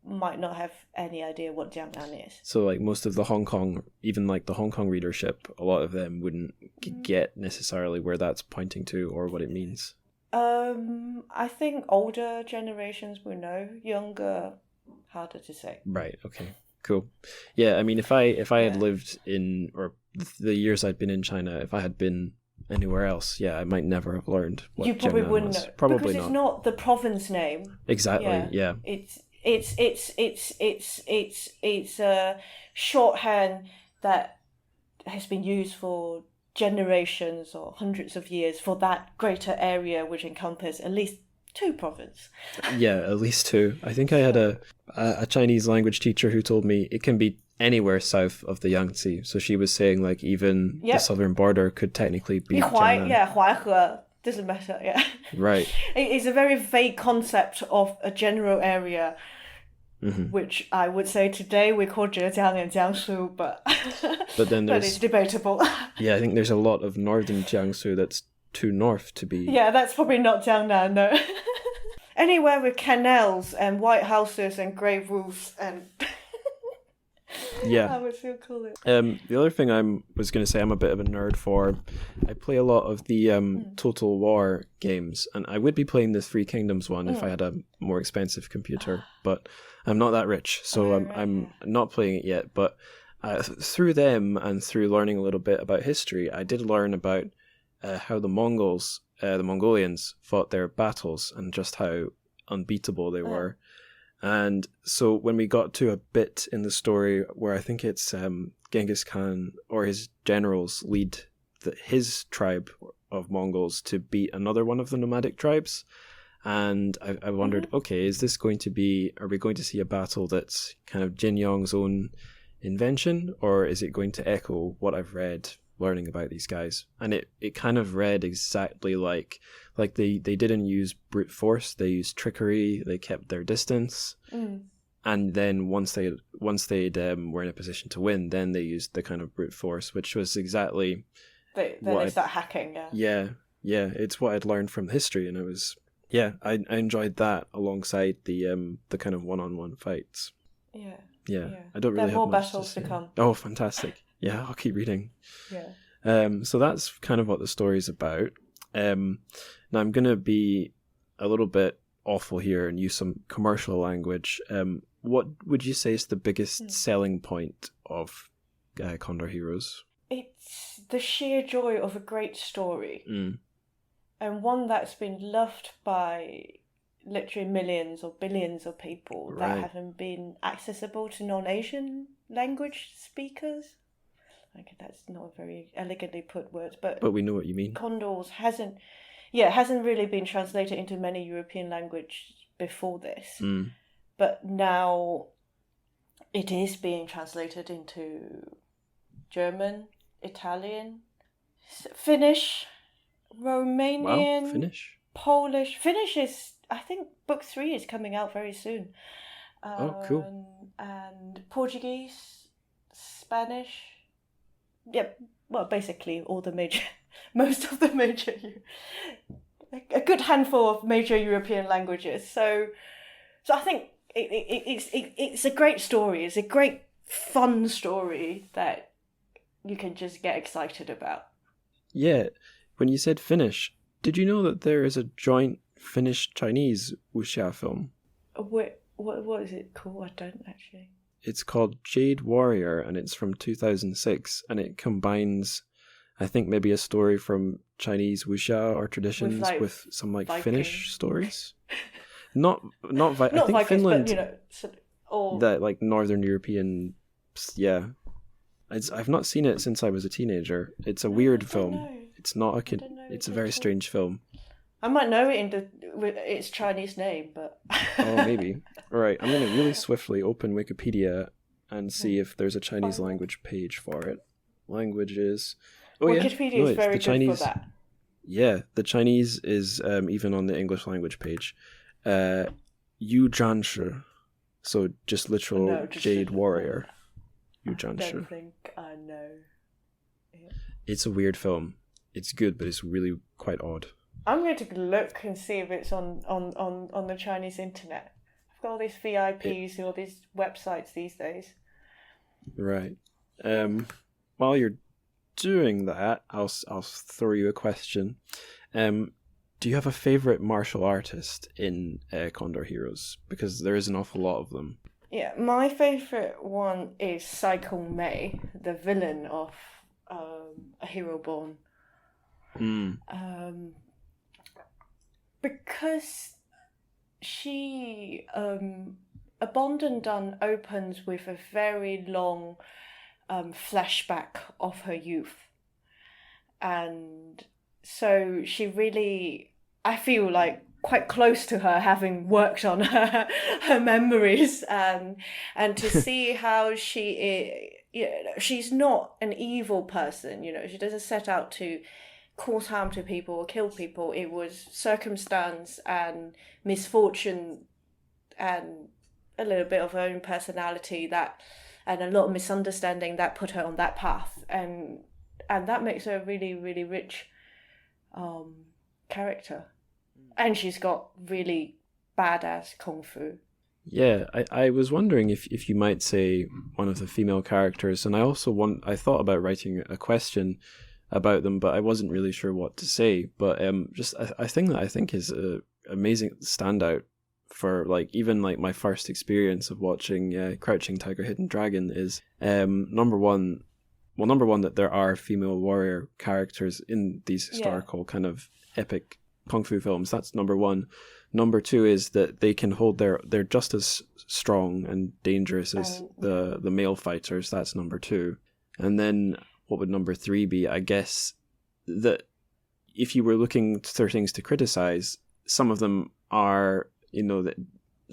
might not have any idea what Jiangnan is. So, like, most of the Hong Kong, even like the Hong Kong readership, a lot of them wouldn't get necessarily where that's pointing to or what it means. I think older generations will know. Younger, harder to say. Right. Okay. Cool. Yeah. I mean, if I had lived in, or the years I'd been in China, if I had been anywhere else, yeah, I might never have learned what you probably Jiangnan wouldn't was. know. Probably because not. It's not the province name. Exactly. Yeah. It's a shorthand that has been used for generations or hundreds of years for that greater area, which encompasses at least 2 provinces. Yeah, at least 2. I think I had a Chinese language teacher who told me it can be anywhere south of the Yangtze. So she was saying like even the southern border could technically be Jiangnan. Huaihe doesn't matter. Yeah, right. It's a very vague concept of a general area, which I would say today we call Zhejiang and Jiangsu, but then but it's debatable. Yeah, I think there's a lot of northern Jiangsu that's too north to be. Yeah, that's probably not Jiangnan, no. Anywhere with canals and white houses and grey roofs and. Yeah, I would still call it. The other thing I was going to say I'm a bit of a nerd for, I play a lot of the Total War games, and I would be playing the Three Kingdoms one if I had a more expensive computer, but I'm not that rich, so I'm not playing it yet. But through them and through learning a little bit about history, I did learn about how the Mongols, the Mongolians, fought their battles and just how unbeatable they were. And so when we got to a bit in the story where I think it's Genghis Khan or his generals lead his tribe of Mongols to beat another one of the nomadic tribes, and I wondered, okay, is this going to be, are we going to see a battle that's kind of Jin Yong's own invention, or is it going to echo what I've read learning about these guys? And it kind of read exactly like they didn't use brute force, they used trickery, they kept their distance, and then once they were in a position to win, then they used the kind of brute force, which was exactly then they start hacking. Yeah, it's what I'd learned from history, and it was I enjoyed that alongside the kind of one-on-one fights. Yeah. I don't really have more much battles to to come. Oh, fantastic! Yeah, I'll keep reading. Yeah. So that's kind of what the story's about. Now I'm going to be a little bit awful here and use some commercial language. What would you say is the biggest selling point of Condor Heroes? It's the sheer joy of a great story. And one that's been loved by literally millions or billions of people that haven't been accessible to non-Asian language speakers. Okay, that's not a very elegantly put word, but we know what you mean. Condors hasn't really been translated into many European languages before this. But now it is being translated into German, Italian, Finnish, Romanian, Finnish, Polish. Finnish is, I think, book 3 is coming out very soon. Cool. And Portuguese, Spanish. Yep. Well, basically most of the major, a good handful of major European languages. So I think it's a great story. It's a great fun story that you can just get excited about. Yeah, when you said Finnish, did you know that there is a joint Finnish-Chinese wuxia film? What is it called? I don't actually. It's called Jade Warrior, and it's from 2006, and it combines, I think, maybe a story from Chinese wuxia or traditions with some like Viking. Finnish stories. Not I think Vikings, Finland, but or that like Northern European, yeah. I've not seen it since I was a teenager. It's a weird film. know. It's not a kid. It's a very strange film. I might know it with its Chinese name, but Oh, maybe. All right, I'm going to really swiftly open Wikipedia and see if there's a Chinese language page for it. Languages. Oh, Wikipedia yeah. is very good Chinese, for that. Yeah, the Chinese is even on the English language page. Yu Zhanshi. So just literal Jade Warrior. Yu I Zhanshi. don't think I know. Yeah. It's a weird film. It's good, but it's really quite odd. I'm going to look and see if it's on the Chinese internet. I've got all these VIPs, all these websites these days. Right. While you're doing that, I'll throw you a question. Do you have a favorite martial artist in Condor Heroes? Because there is an awful lot of them. Yeah, my favorite one is Cycle Mei, the villain of A Hero Born. Because she Abandon Done opens with a very long flashback of her youth, and so she really, I feel like, quite close to her, having worked on her memories, and to see how she's not an evil person. She doesn't set out to cause harm to people or kill people. It was circumstance and misfortune and a little bit of her own personality and a lot of misunderstanding that put her on that path, and that makes her a really, really rich character. And she's got really badass kung fu. Yeah, I was wondering if you might say one of the female characters, and I thought about writing a question about them, but I wasn't really sure what to say. But just a thing that I think is a amazing standout for even my first experience of watching Crouching Tiger, Hidden Dragon is number one that there are female warrior characters in these historical kind of epic kung fu films. That's number one. Number two is that they can hold they're just as strong and dangerous as the male fighters. That's number two. And then what would number three be? I guess that if you were looking for things to criticize, some of them are, that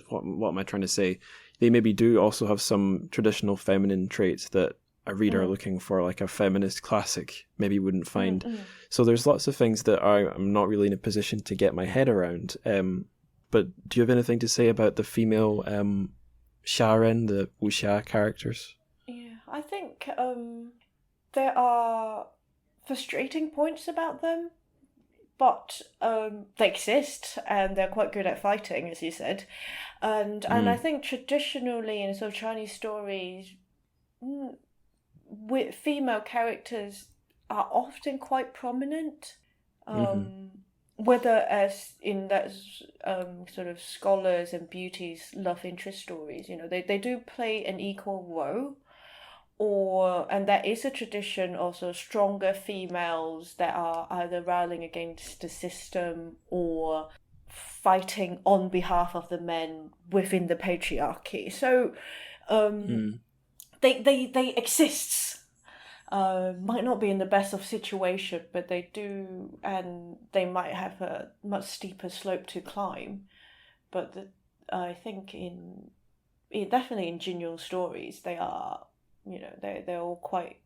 what am I trying to say? They maybe do also have some traditional feminine traits that a reader looking for like a feminist classic maybe wouldn't find. So there's lots of things that I'm not really in a position to get my head around. But do you have anything to say about the female Sharen, the wuxia characters? Yeah, I think there are frustrating points about them, but they exist and they're quite good at fighting, as you said. And I think traditionally in sort of Chinese stories, with female characters are often quite prominent, whether as in that sort of scholars and beauties love interest stories. They do play an equal role, and there is a tradition of sort of stronger females that are either rallying against the system or fighting on behalf of the men within the patriarchy. So they exist. Might not be in the best of situation, but they do, and they might have a much steeper slope to climb. But I think definitely in Jin Yong stories, they are, they're all quite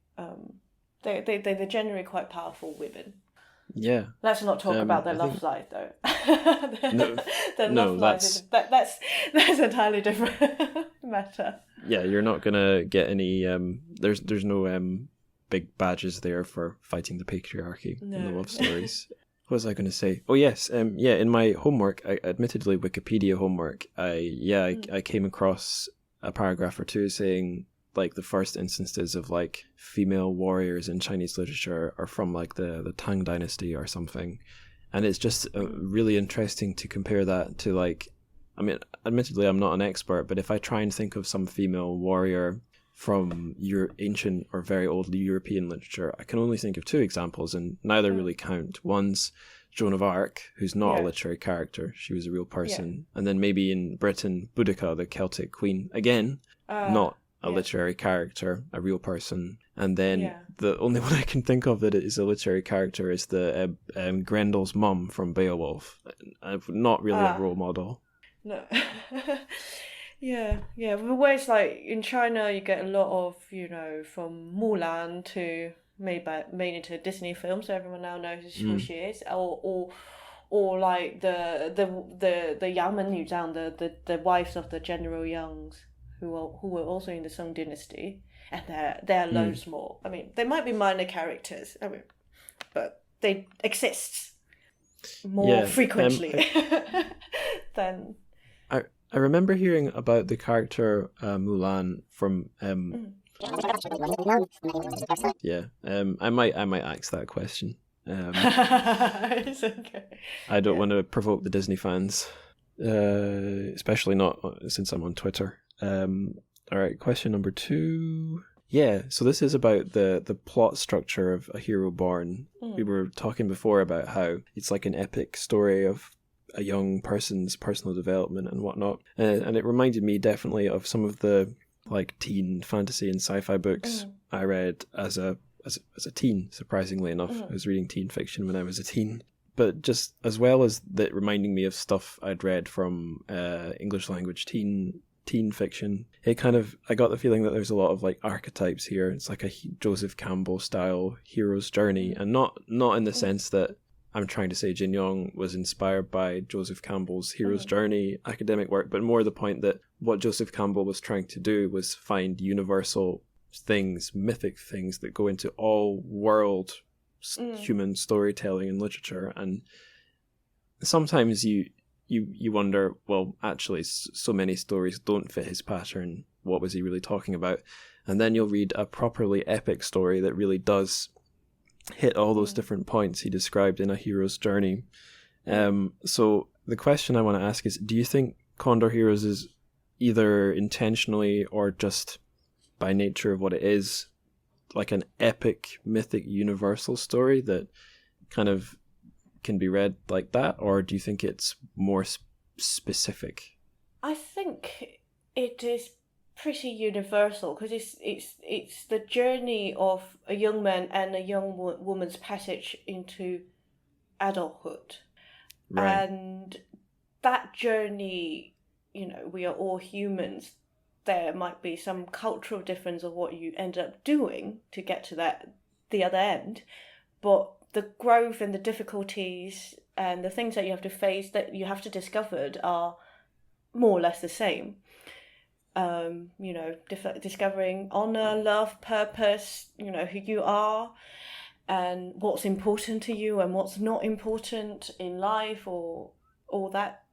they're generally quite powerful women. Yeah. Let's not talk about their love life, though. That's entirely different matter. Yeah, you're not gonna get any. There's no big badges there for fighting the patriarchy in the love stories. What was I going to say? Oh yes, in my homework, admittedly Wikipedia homework, I came across a paragraph or two saying like the first instances of like female warriors in Chinese literature are from like the Tang Dynasty or something. And it's just really interesting to compare that to like, I mean, admittedly, I'm not an expert, but if I try and think of some female warrior from your ancient or very old European literature, I can only think of two examples, and neither really count. One's Joan of Arc, who's not a literary character. She was a real person. And then maybe in Britain, Boudica, the Celtic queen. Again, not a literary character, a real person. And then the only one I can think of that is a literary character is the Grendel's mum from Beowulf. Not really a role model. No. Yeah. Whereas like in China, you get a lot of, you know, from Mulan to made into Disney films, so everyone now knows who she is, or like the Yangmen Yu Zhang, the wives of the General Yangs, who were also in the Song Dynasty, and there are loads more. I mean, they might be minor characters, but they exist more frequently than. I remember hearing about the character Mulan from I might ask that question. It's okay. I don't want to provoke the Disney fans, especially not since I'm on Twitter. All right, question number 2. Yeah, so this is about the plot structure of A Hero Born. We were talking before about how it's like an epic story of a young person's personal development and whatnot, and it reminded me definitely of some of the like teen fantasy and sci-fi books I read as a teen. Surprisingly enough, I was reading teen fiction when I was a teen, but just as well as that, reminding me of stuff I'd read from English language teen fiction. It kind of, I got the feeling that there's a lot of like archetypes here. It's like a Joseph Campbell style hero's journey, and not in the sense that I'm trying to say Jin Yong was inspired by Joseph Campbell's hero's journey academic work, but more the point that what Joseph Campbell was trying to do was find universal things, mythic things that go into all world human storytelling and literature. And sometimes you wonder, well, actually, so many stories don't fit his pattern. What was he really talking about? And then you'll read a properly epic story that really does hit all those different points he described in A Hero's Journey. So the question I want to ask is, do you think Condor Heroes is either intentionally or just by nature of what it is, like an epic, mythic, universal story that kind of can be read like that, or do you think it's more specific? I think it is pretty universal, because it's the journey of a young man and a young woman's passage into adulthood, and that journey, you know, we are all humans. There might be some cultural difference of what you end up doing to get to the other end, but the growth and the difficulties and the things that you have to face, that you have to discover, are more or less the same. You know, discovering honor, love, purpose, you know, who you are and what's important to you and what's not important in life, or all that.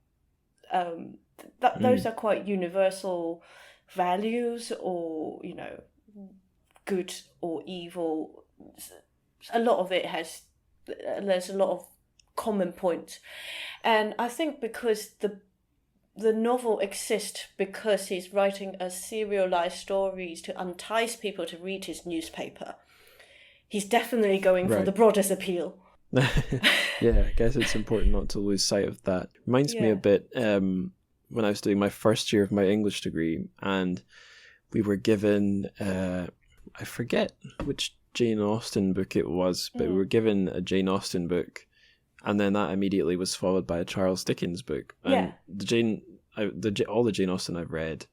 Those are quite universal values, or, you know, good or evil. A lot of it there's a lot of common points. And I think because the novel exists because he's writing a serialized stories to entice people to read his newspaper. He's definitely going for the broadest appeal. Yeah, I guess it's important not to lose sight of that. Reminds me a bit when I was doing my first year of my English degree, and we were given, I forget which Jane Austen book it was, but we were given a Jane Austen book, and then that immediately was followed by a Charles Dickens book. And all the Jane Austen I've read,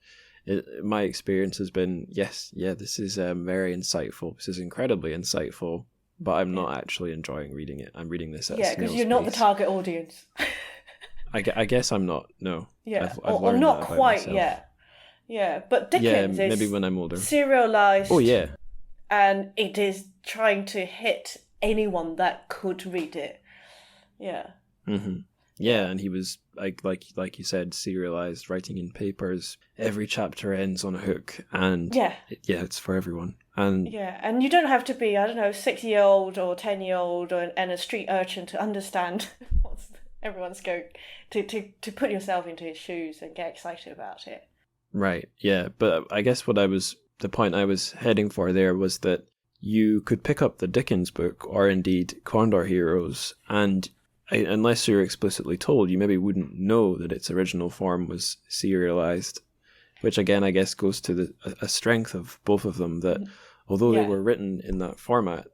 my experience has been, this is very insightful. This is incredibly insightful, but I'm not actually enjoying reading it. I'm reading this at snail's because you're not the target audience. I guess I'm not. No. Yeah, I've or not quite myself. yet. Yeah, but Dickens is maybe when I'm older. Serialized. Oh yeah. And it is trying to hit anyone that could read it. Yeah. Mm-hmm. Yeah, and he was like you said, serialized, writing in papers. Every chapter ends on a hook, and it's for everyone. And and you don't have to be, I don't know, 6-year-old or 10-year-old and a street urchin to understand what everyone's going to put yourself into his shoes and get excited about it. Right. Yeah, but I guess the point I was heading for there was that you could pick up the Dickens book, or indeed Condor Heroes, and unless you're explicitly told, you maybe wouldn't know that its original form was serialized, which again, I guess, goes to a strength of both of them, that although they were written in that format,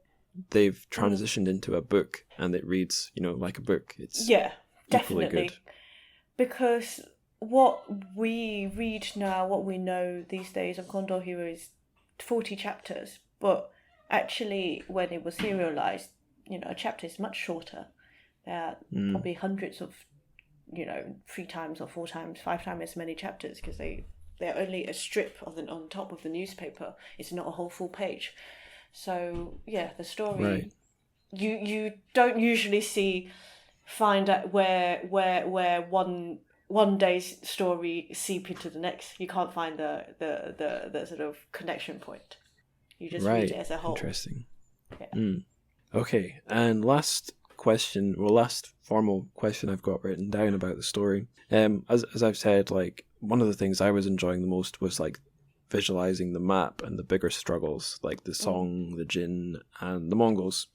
they've transitioned into a book, and it reads, like a book. It's equally good. Because what we read now, what we know these days of Condor Hero is 40 chapters, but actually when it was serialized, a chapter is much shorter. There are probably hundreds of, 3 times or 4 times, 5 times as many chapters, because they're only a strip on top of the newspaper. It's not a whole full page. So the story, you don't usually find out where one day's story seep into the next. You can't find the sort of connection point. You just read it as a whole. Interesting. Yeah. Okay, and last formal question I've got written down about the story. As I've said, like, one of the things I was enjoying the most was like visualizing the map and the bigger struggles, like the Song, the Jin, and the Mongols.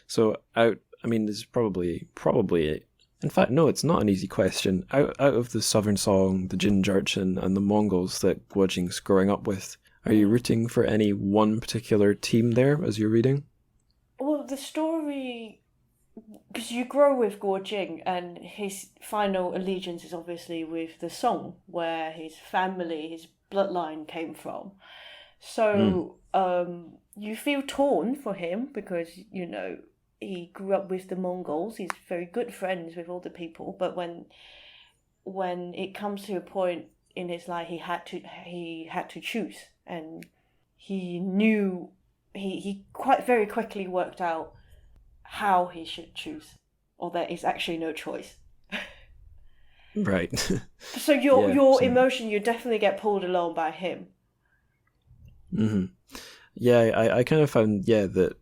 So this is probably in fact, no, it's not an easy question. Out of the Southern Song, the Jin Jurchen, and the Mongols that Guojing's growing up with, are you rooting for any one particular team there as you're reading? Well, the story, because you grow with Guojing, and his final allegiance is obviously with the Song, where his family, his bloodline came from. So you feel torn for him because, he grew up with the Mongols. He's very good friends with all the people, but when it comes to a point in his life, he had to choose, and he knew he quite very quickly worked out how he should choose, or there is actually no choice. Right. So your emotion, you definitely get pulled along by him. Mm-hmm. Yeah, I kind of found, that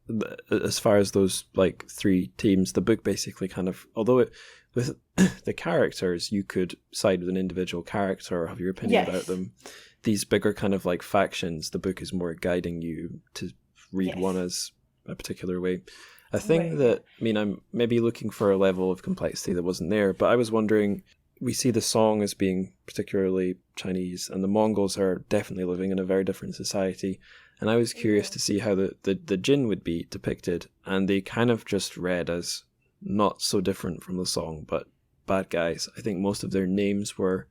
as far as those, like, 3 teams, the book basically kind of, although with the characters, you could side with an individual character or have your opinion about them, these bigger kind of, like, factions, the book is more guiding you to read one as a particular way. I think that, I'm maybe looking for a level of complexity that wasn't there, but I was wondering, we see the Song as being particularly Chinese, and the Mongols are definitely living in a very different society. And I was curious to see how the Jin would be depicted, and they kind of just read as not so different from the Song, but bad guys. I think most of their names were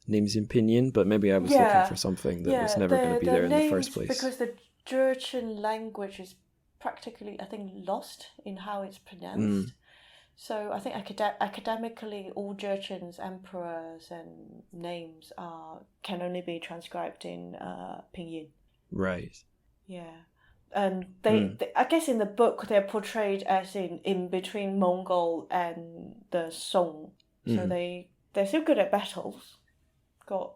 names in pinyin, but maybe I was looking for something that was never going to be there in the first place. Because the Jurchen language is practically, I think, lost in how it's pronounced. So I think academically, all Jurchen's emperors and names can only be transcribed in pinyin. Right. Yeah, and they I guess in the book they're portrayed as in between Mongol and the Song, so they're still good at battles, got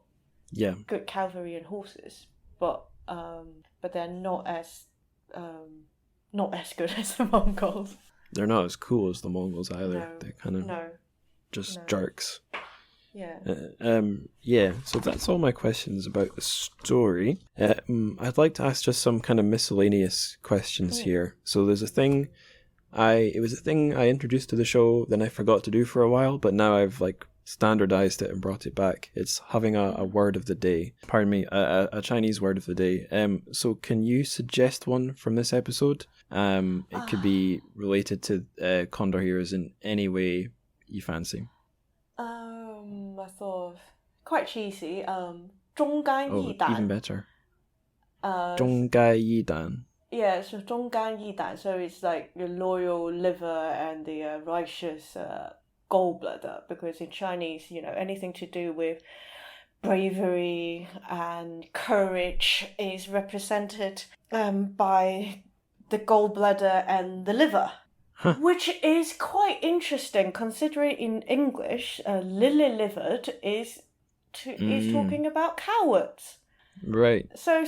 good cavalry and horses, but they're not as good as the Mongols. They're not as cool as the Mongols either. No, they're kind of just jerks. Yeah. So that's all my questions about the story. I'd like to ask just some kind of miscellaneous questions here. So there's a thing it was a thing I introduced to the show, then I forgot to do for a while, but now I've like standardized it and brought it back. It's having a word of the day. Pardon me, a Chinese word of the day. So can you suggest one from this episode? It could be related to Condor Heroes in any way you fancy. I thought quite cheesy. 中干一胆. Even better. 中干一胆. Yeah, so 忠肝义胆. So it's like the loyal liver and the righteous gallbladder. Because in Chinese, anything to do with bravery and courage is represented by the gallbladder and the liver. Which is quite interesting, considering in English, lily-livered is talking about cowards. Right. So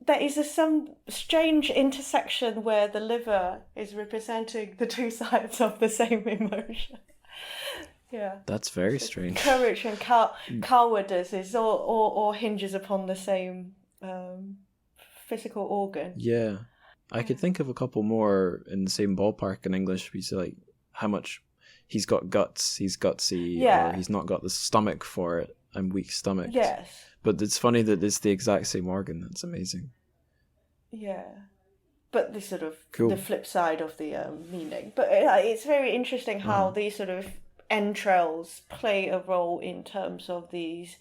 there is some strange intersection where the liver is representing the two sides of the same emotion. Yeah. That's very strange. Courage and cowardice is all hinges upon the same physical organ. Yeah. I could think of a couple more in the same ballpark in English. We say like how much he's got guts, he's gutsy, or he's not got the stomach for it. I'm weak stomached. Yes. But it's funny that it's the exact same organ. That's amazing. Yeah. But the sort of cool. The flip side of the meaning. But it's very interesting how these sort of entrails play a role in terms of these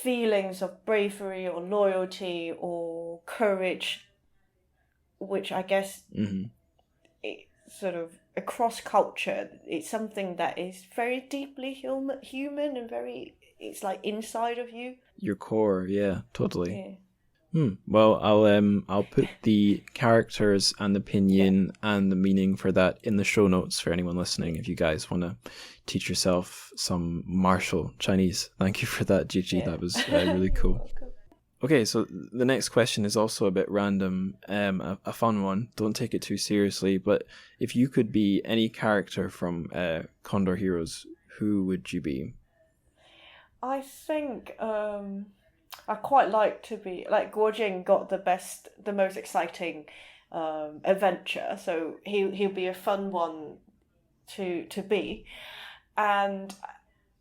feelings of bravery or loyalty or courage, which I guess it sort of across culture, it's something that is very deeply human and it's like inside of you. Your core, yeah, totally. Yeah. Well, I'll put the characters and the pinyin and the meaning for that in the show notes for anyone listening. If you guys want to teach yourself some martial Chinese, thank you for that, Gigi. That was really cool. Okay, so the next question is also a bit random, a fun one. Don't take it too seriously, but if you could be any character from Condor Heroes, who would you be? I think I quite like to be like Guojing got the most exciting adventure, so he'll be a fun one to be, and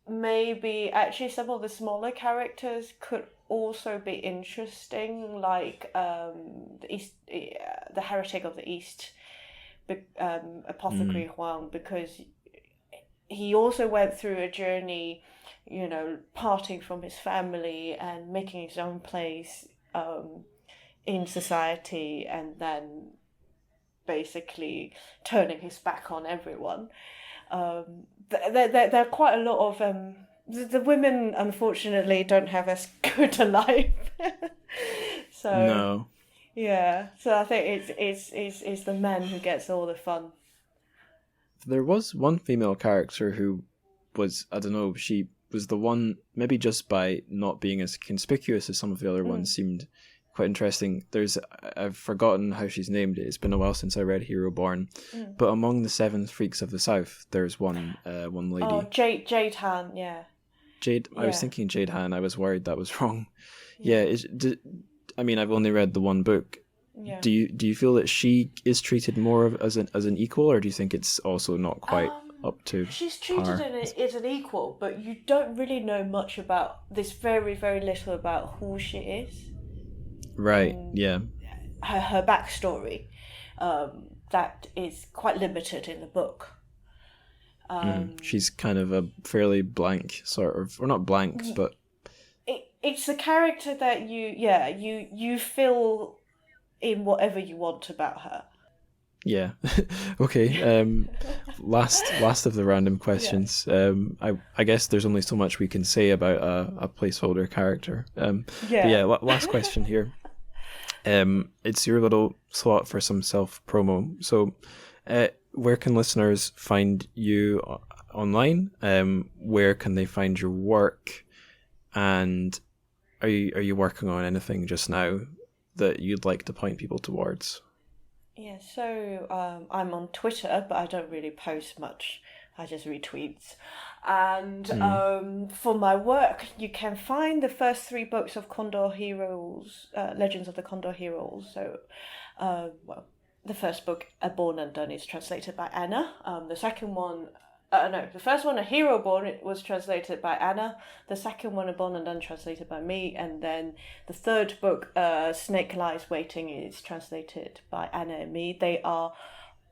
maybe actually some of the smaller characters could also be interesting, like the Heretic of the East, Apothecary Huang, because he also went through a journey, parting from his family and making his own place in society, and then basically turning his back on everyone. There are quite a lot of the women, unfortunately, don't have as good a life. So no. Yeah, so I think it's the men who gets all the fun. There was one female character who was, I don't know, she was the one, maybe just by not being as conspicuous as some of the other ones, seemed quite interesting. I've forgotten how she's named. It's been a while since I read Hero Born, but among the 7 Freaks of the South, there's one lady. Oh, Jade Han, yeah. Jade. I was thinking Jade Han. I was worried that was wrong. Yeah. I mean, I've only read the one book. Yeah. Do you feel that she is treated more as an equal, or do you think it's also not quite up to She's treated as an equal, but you don't really know much about this. Very, very little about who she is. Right. Yeah. Her backstory, that is quite limited in the book. She's kind of a fairly blank sort of, or not blank, but it's a character that you feel in whatever you want about her. Yeah. Okay. Last of the random questions. I guess there's only so much we can say about a placeholder character. Last question here. It's your little slot for some self promo. So, where can listeners find you online? Where can they find your work? And are you working on anything just now that you'd like to point people towards? Yeah, so I'm on Twitter, but I don't really post much. I just retweets. And for my work, you can find the first 3 books of Condor Heroes, Legends of the Condor Heroes. So, the first book, A Born Undone, is translated by Anna. The second one, the first one, A Hero Born, it was translated by Anna. The second one, A Born Undone, translated by me. And then the third book, Snake Lies Waiting, is translated by Anna and me. They are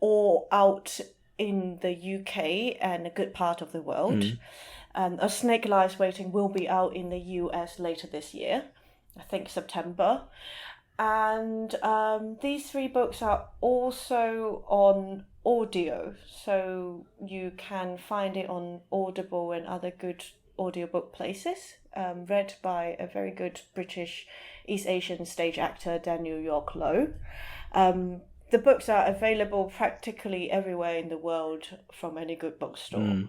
all out in the UK and a good part of the world. And A Snake Lies Waiting will be out in the US later this year, I think September. And these 3 books are also on audio, so you can find it on Audible and other good audiobook places, read by a very good British East Asian stage actor, Daniel York Low. the books are available practically everywhere in the world from any good bookstore.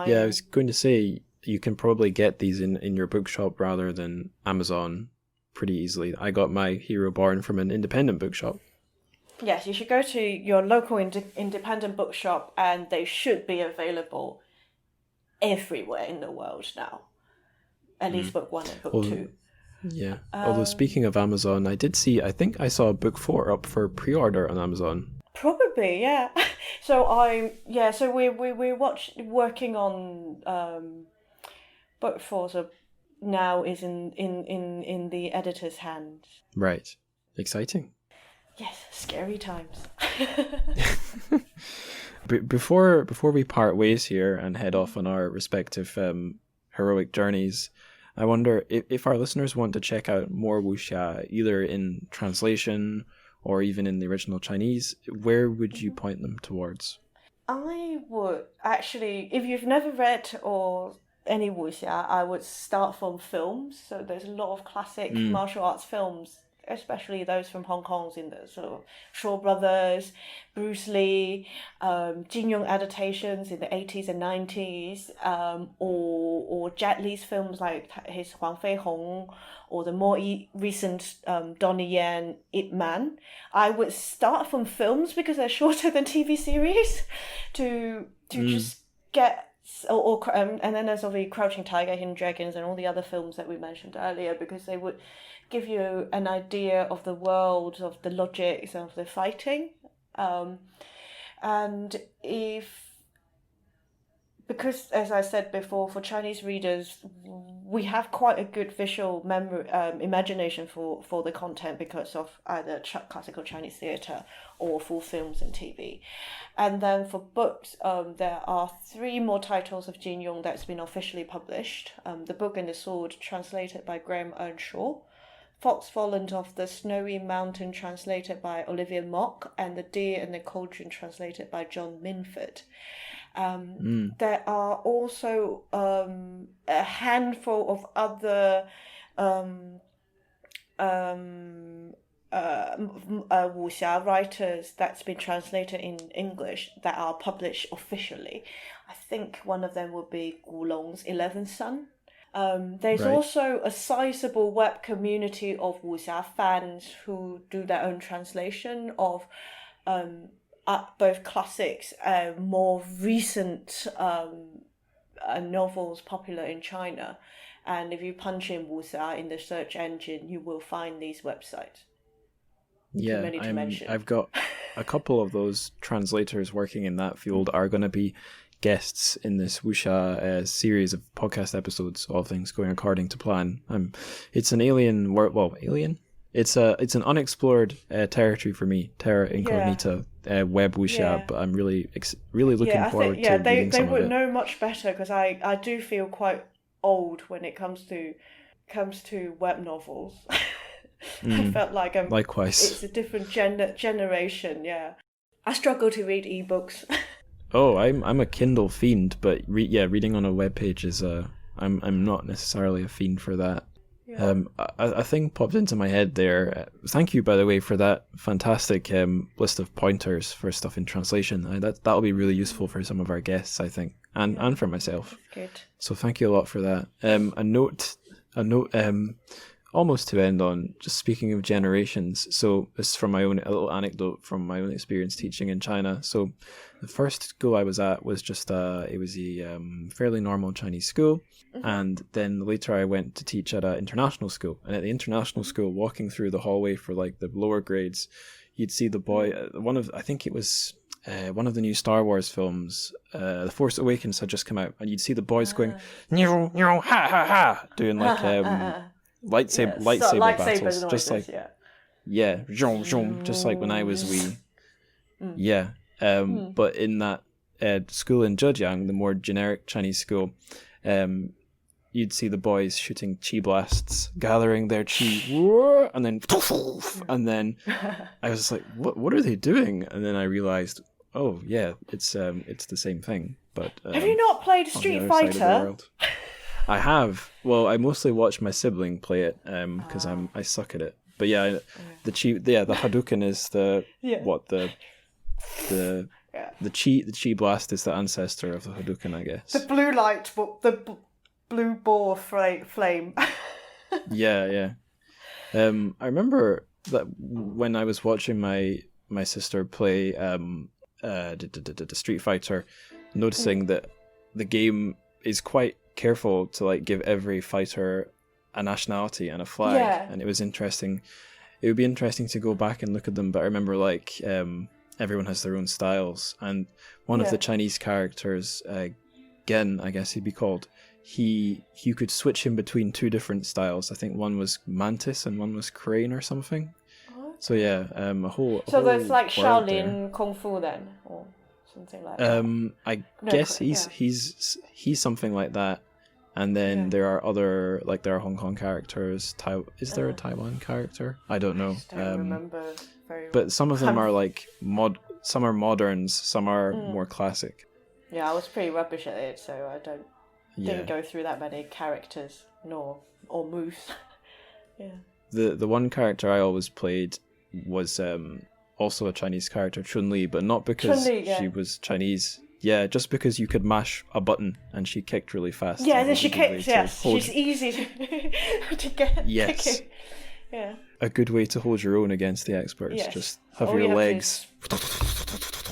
Yeah, I was going to say you can probably get these in your bookshop rather than Amazon pretty easily. I got my Hero Born from an independent bookshop. Yes, you should go to your local independent bookshop, and they should be available everywhere in the world now. At least book 1 and book 2. Yeah. Although speaking of Amazon, I think I saw book 4 up for pre-order on Amazon. Probably, yeah. So we're working on book 4. So now is in the editor's hands. Right. Exciting. Yes, scary times. Before we part ways here and head off on our respective heroic journeys, I wonder if our listeners want to check out more wuxia, either in translation or even in the original Chinese, where would you point them towards? I would actually, if you've never read or any wuxia, I would start from films. So there's a lot of classic martial arts films, especially those from Hong Kong's in the sort of Shaw Brothers, Bruce Lee, Jin Yong adaptations in the 80s and 90s, or Jet Li's films like his Huang Fei Hong, or the more recent Donnie Yen Ip Man. I would start from films because they're shorter than TV series to just get... and then there's obviously Crouching Tiger, Hidden Dragons, and all the other films that we mentioned earlier, because they would give you an idea of the world, of the logics, of the fighting. And because, as I said before, for Chinese readers, we have quite a good visual memory, imagination for the content because of either classical Chinese theatre or full films and TV. And then for books, there are 3 more titles of Jin Yong that's been officially published. The Book and the Sword, translated by Graham Earnshaw. Fox Folland of the Snowy Mountain, translated by Olivia Mock, and The Deer and the Cauldron, translated by John Minford. There are also a handful of other wuxia writers that's been translated in English that are published officially. I think one of them would be Gulong's 11th Son. There's also a sizable web community of wuxia fans who do their own translation of both classics and more recent novels popular in China. And if you punch in wuxia in the search engine, you will find these websites. Yeah, I've got a couple of those translators working in that field are going to be guests in this wuxia series of podcast episodes, all things going according to plan. It's an alien world. Well, alien. It's an unexplored territory for me, terra incognita, web wuxia. But I'm really looking forward to reading some of it. They would know much better, because I do feel quite old when it comes to web novels. I felt like likewise. It's a different generation. Yeah, I struggle to read ebooks. Oh, I'm a Kindle fiend, but reading on a web page is I'm not necessarily a fiend for that. Yeah. A thing popped into my head there. Thank you, by the way, for that fantastic list of pointers for stuff in translation. That'll be really useful for some of our guests, I think, and for myself. Good. So thank you a lot for that. A note. Almost to end on, just speaking of generations, so this is from a little anecdote from my own experience teaching in China. So the first school I was at was just it was a fairly normal Chinese school, and then later I went to teach at an international school. And at the international school, walking through the hallway for like the lower grades, you'd see the boy, I think it was one of the new Star Wars films, The Force Awakens had just come out, and you'd see the boys going, "Nyo, nyo, ha ha ha," doing like lightsaber battles, just like zhong, zhong, just like when I was wee. But in that school in Zhejiang, the more generic Chinese school, you'd see the boys shooting chi blasts, gathering their chi, and then I was like, what are they doing? And then I realized, oh yeah, it's the same thing. But have you not played Street Fighter? I have. Well, I mostly watch my sibling play it because I suck at it. But yeah, the Hadouken is the Yeah. the chi blast is the ancestor of the Hadouken, I guess. The blue light, the blue ball flame. Yeah. I remember that when I was watching my sister play the Street Fighter, noticing that the game is quite careful to like give every fighter a nationality and a flag, and it was interesting. It would be interesting to go back and look at them, but I remember like everyone has their own styles, and one of the Chinese characters, Gen, I guess he'd be called, you could switch him between two different styles. I think one was Mantis and one was Crane or something. So yeah, a whole. So there's like Shaolin there. Kung Fu then, or something like that. I guess he's something like that, and then there are other, like there are Hong Kong characters. Is there a Taiwan character? I don't know. I don't remember very well. But some of them are like some are moderns, some are more classic. Yeah, I was pretty rubbish at it, so I didn't go through that many characters or moves. Yeah. The one character I always played was also a Chinese character, Chun-Li, but not because she was Chinese. Yeah, just because you could mash a button and she kicked really fast. Yeah, then she kicked, yes. She's easy to get kicking. Yeah. A good way to hold your own against the experts. Yes. Just have your legs.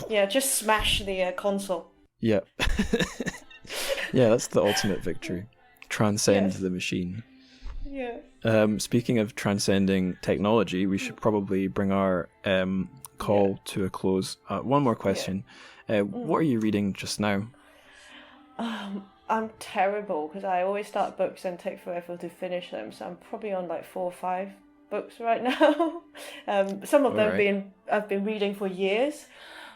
Just smash the console. Yeah. Yeah, that's the ultimate victory. Transcend the machine. Yeah. Speaking of transcending technology, we should probably bring our call to a close. One more question. What are you reading just now? I'm terrible because I always start books and take forever to finish them. So I'm probably on like 4 or 5 books right now. Some of them I've been reading for years.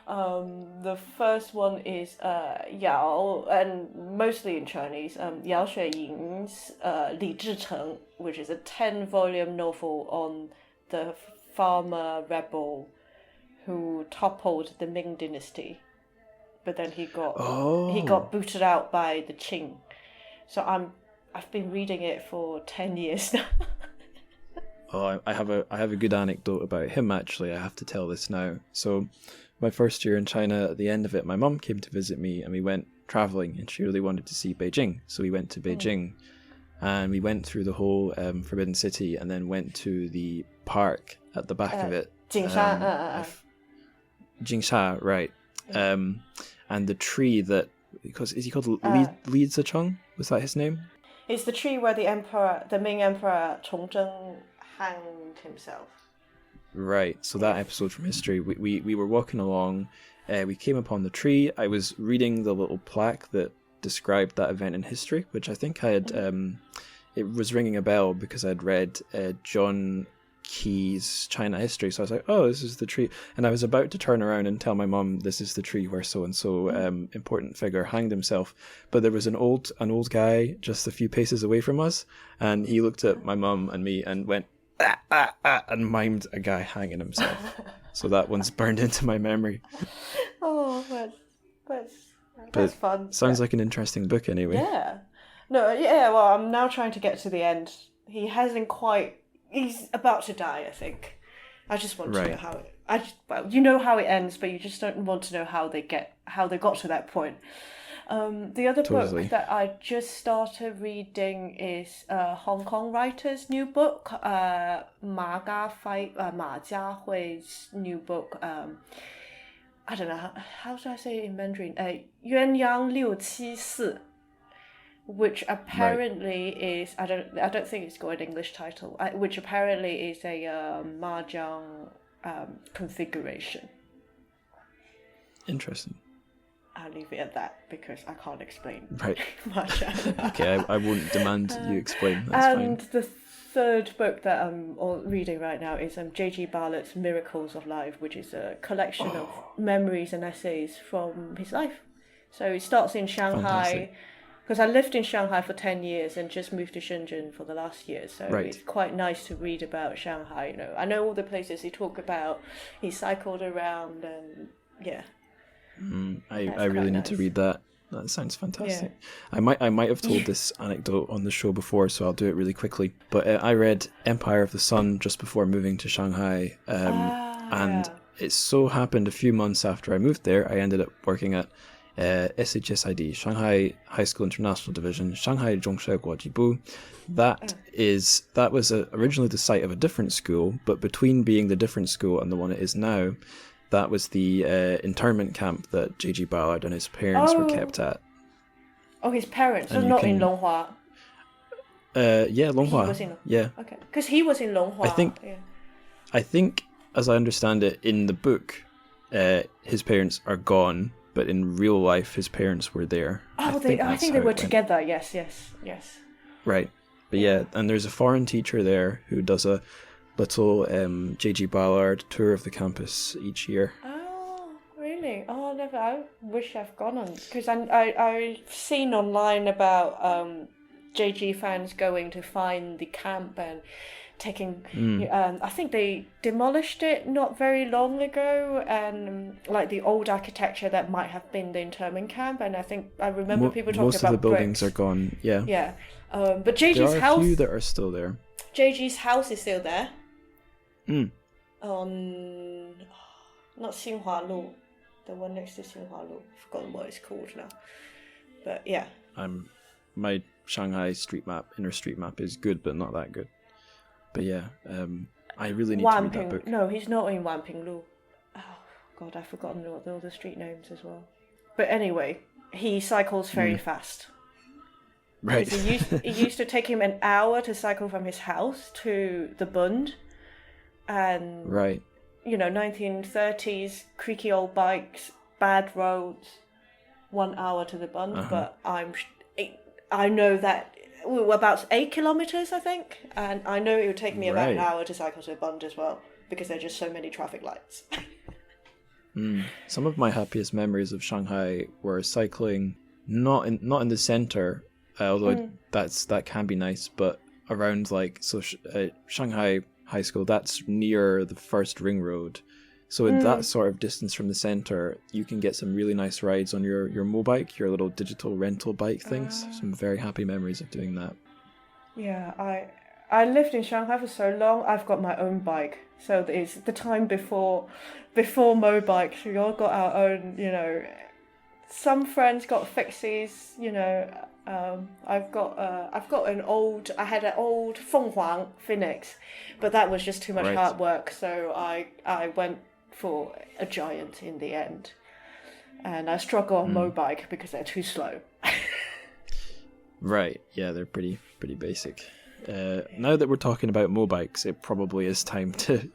The first one is Yao, and mostly in Chinese, Yao Xueying's Li Zhicheng, which is a 10-volume novel on the farmer rebel who toppled the Ming dynasty, but then he got booted out by the Qing. So I've been reading it for 10 years now. Oh, I have a good anecdote about him actually. I have to tell this now. So my first year in China, at the end of it, my mum came to visit me and we went traveling, and she really wanted to see Beijing. So we went to Beijing and we went through the whole Forbidden City and then went to the park at the back of it. Jingsha, right. And the tree that, because is he called Li Zicheng? Was that his name? It's the tree where the Ming Emperor Chongzheng hanged himself. Right, so that episode from history, we were walking along, we came upon the tree. I was reading the little plaque that described that event in history, which I think I had, it was ringing a bell because I'd read John Key's China History, so I was like, oh, this is the tree, and I was about to turn around and tell my mum this is the tree where so-and-so important figure hanged himself, but there was an old guy just a few paces away from us, and he looked at my mum and me and went, and mimed a guy hanging himself. So that one's burned into my memory. Oh, that's fun. Sounds like an interesting book anyway. Yeah. No, yeah, well, I'm now trying to get to the end. He's about to die, I think. I just want to know how it... you know how it ends, but you just don't want to know how they got to that point. The other book that I just started reading is Hong Kong writer's new book, Ma Jiahui's new book. I don't know, how do I say it in Mandarin? 鸳鸯六七四, which apparently is, I don't think it's got an English title, which apparently is a mahjong configuration. Interesting. I'll leave it at that because I can't explain much. Okay, I won't demand you explain. That's and fine. The third book that I'm reading right now is J.G. Bartlett's Miracles of Life, which is a collection of memories and essays from his life. So it starts in Shanghai, because I lived in Shanghai for 10 years and just moved to Shenzhen for the last year. So it's quite nice to read about Shanghai. You know, I know all the places he talked about. He cycled around and I really need to read that. That sounds fantastic. Yeah. I might have told this anecdote on the show before, so I'll do it really quickly. But I read Empire of the Sun just before moving to Shanghai, and it so happened a few months after I moved there, I ended up working at SHSID, Shanghai High School International Division, Shanghai Zhongshe Guojibu. That was originally the site of a different school, but between being the different school and the one it is now, that was the internment camp that Gigi Ballard and his parents were kept at. Oh, his parents, so not in Longhua. Yeah, Longhua. Okay, because he was in Longhua. I think, as I understand it, in the book, his parents are gone, but in real life, his parents were there. Oh, I think they were together. Yes. Right, but and there's a foreign teacher there who does a little J.G. Ballard tour of the campus each year. Oh, really? Oh, never. I wish I've gone on, because I've seen online about J.G. fans going to find the camp and taking. I think they demolished it not very long ago, and like the old architecture that might have been the internment camp. And I think I remember people talking about most of the buildings are gone. Yeah. Yeah. But JG's there are house. A few that are still there. JG's house is still there. On not Xinhua Lu, the one next to Xinhua Lu. I've forgotten what it's called now. But yeah. My Shanghai inner street map is good, but not that good. But yeah, I really need to read that book. No, he's not in Wanping Lu. Oh God, I've forgotten all the street names as well. But anyway, he cycles very fast. Right. It used to take him an hour to cycle from his house to the Bund. And, 1930s, creaky old bikes, bad roads, 1 hour to the Bund. But I know that we're about 8 kilometers, I think. And I know it would take me about an hour to cycle to the Bund as well, because there are just so many traffic lights. Some of my happiest memories of Shanghai were cycling, not in the center, although that can be nice, but around Shanghai High School, that's near the first ring road. So in that sort of distance from the center, you can get some really nice rides on your mobike, your little digital rental bike things. Some very happy memories of doing that. Yeah, I lived in Shanghai for so long, I've got my own bike. So it's the time before mobikes. We all got our own, some friends got fixies, I've got I had an old Fenghuang Phoenix, but that was just too much hard work, so I went for a Giant in the end, and I struggle on mobike because they're too slow. Right, yeah, they're pretty basic. Now that we're talking about mobikes, it probably is time to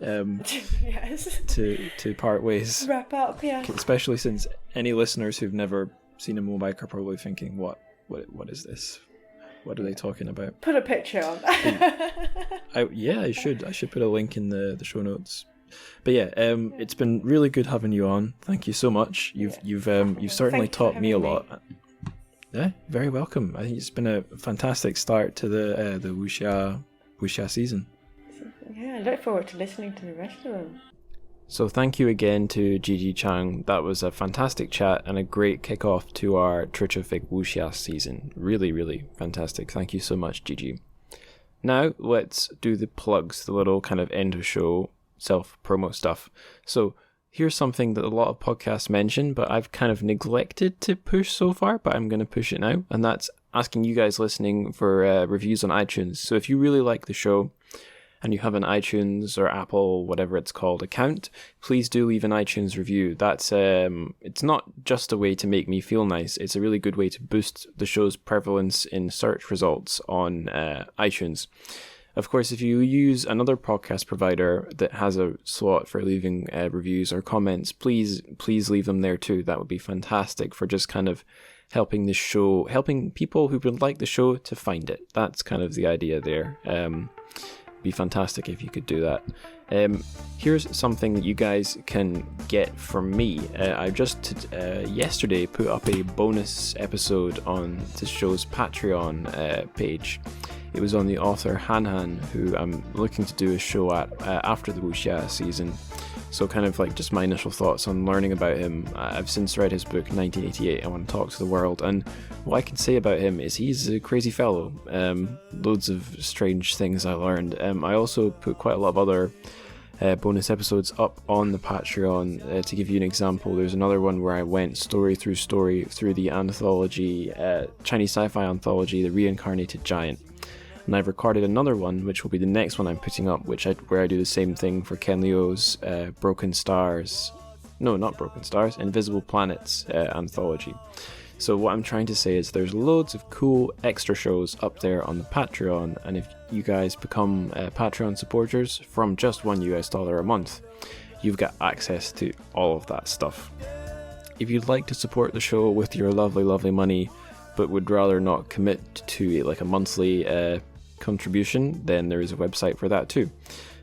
yes. to part ways. Wrap up, yeah. Especially since any listeners who've never seen a mobike are probably thinking, what is this? What are they talking about? Put a picture on. I should put a link in the show notes. But yeah, it's been really good having you on. Thank you so much. You've certainly taught me a lot. Yeah, very welcome. I think it's been a fantastic start to the Wuxia season. Yeah, I look forward to listening to the rest of them. So thank you again to Gigi Chang. That was a fantastic chat and a great kickoff to our Terrific Wuxia season. Really, really fantastic. Thank you so much, Gigi. Now let's do the plugs, the little kind of end of show self-promo stuff. So here's something that a lot of podcasts mention, but I've kind of neglected to push so far, but I'm going to push it now. And that's asking you guys listening for reviews on iTunes. So if you really like the show, and you have an iTunes or Apple, whatever it's called, account, please do leave an iTunes review. That's it's not just a way to make me feel nice. It's a really good way to boost the show's prevalence in search results on iTunes. Of course, if you use another podcast provider that has a slot for leaving reviews or comments, please leave them there too. That would be fantastic for just kind of helping the show, helping people who would like the show to find it. That's kind of the idea there. Be fantastic if you could do that. Here's something that you guys can get from me. I just yesterday put up a bonus episode on the show's Patreon page. It was on the author Han Han, who I'm looking to do a show at after the Wuxia season. So kind of like just my initial thoughts on learning about him. I've since read his book 1988, I Want to Talk to the World, and what I can say about him is he's a crazy fellow. Loads of strange things I learned. I also put quite a lot of other bonus episodes up on the Patreon. To give you an example, there's another one where I went story through the anthology, Chinese sci-fi anthology, The Reincarnated Giant. And I've recorded another one, which will be the next one I'm putting up, where I do the same thing for Ken Liu's Invisible Planets anthology. So what I'm trying to say is there's loads of cool extra shows up there on the Patreon, and if you guys become Patreon supporters from just $1 a month, you've got access to all of that stuff. If you'd like to support the show with your lovely money, but would rather not commit to like a monthly contribution, then there is a website for that too.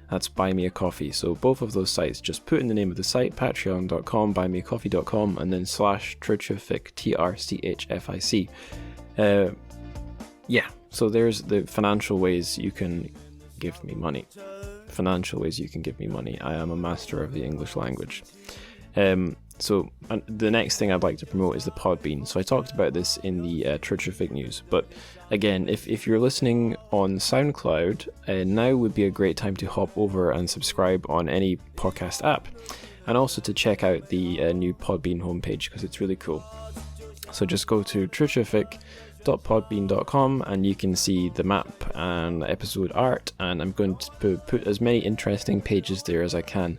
That's Buy Me a Coffee. So both of those sites, just put in the name of the site, patreon.com, buymeacoffee.com, and then /Trchfic, TRCHFIC. So there's the financial ways you can give me money. I am a master of the English language. So the next thing I'd like to promote is the Podbean. So I talked about this in the Trchfic news, but again, if you're listening on SoundCloud, now would be a great time to hop over and subscribe on any podcast app, and also to check out the new Podbean homepage because it's really cool. So just go to trchfic.podbean.com and you can see the map and episode art, and I'm going to put as many interesting pages there as I can.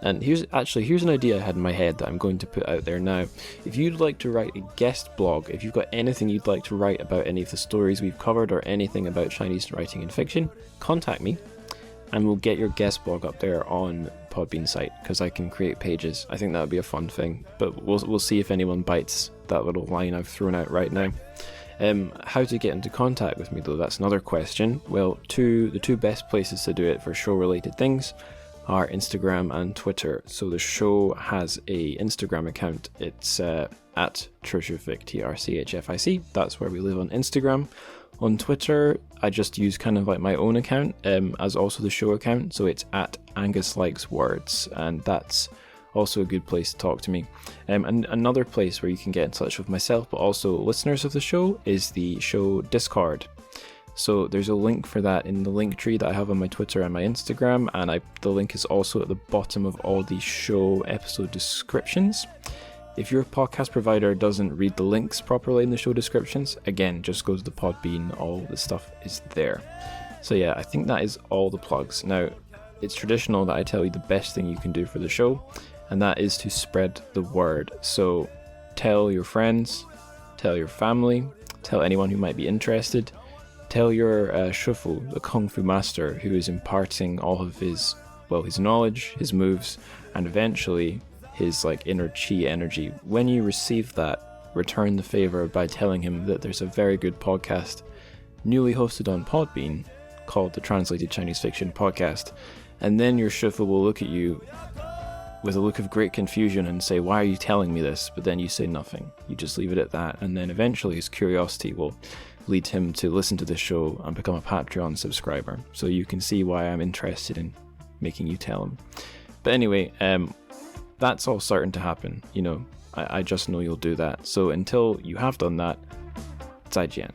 And here's an idea I had in my head that I'm going to put out there now. If you'd like to write a guest blog, if you've got anything you'd like to write about any of the stories we've covered or anything about Chinese writing and fiction, contact me and we'll get your guest blog up there on Podbean site because I can create pages. I think that would be a fun thing, but we'll see if anyone bites that little line I've thrown out right now. How to get into contact with me though, that's another question. Well, the two best places to do it for show related things are Instagram and Twitter. So the show has a Instagram account. It's at Trchfic, TRCHFIC. That's where we live on Instagram. On Twitter, I just use kind of like my own account as also the show account. So it's at Angus Likes Words, and that's also a good place to talk to me. And another place where you can get in touch with myself, but also listeners of the show, is the show Discord. So there's a link for that in the link tree that I have on my Twitter and my Instagram, and the link is also at the bottom of all the show episode descriptions. If your podcast provider doesn't read the links properly in the show descriptions, again, just go to the Podbean, all the stuff is there. So yeah, I think that is all the plugs. Now, it's traditional that I tell you the best thing you can do for the show, and that is to spread the word. So tell your friends, tell your family, tell anyone who might be interested. Tell your Shufu, the Kung Fu master, who is imparting all of his knowledge, his moves, and eventually his inner chi energy. When you receive that, return the favor by telling him that there's a very good podcast newly hosted on Podbean called the Translated Chinese Fiction Podcast, and then your Shufu will look at you with a look of great confusion and say, "Why are you telling me this?" But then you say nothing. You just leave it at that, and then eventually his curiosity will lead him to listen to the show and become a Patreon subscriber. So you can see why I'm interested in making you tell him. But anyway, that's all starting to happen. I just know you'll do that. So until you have done that, 再见.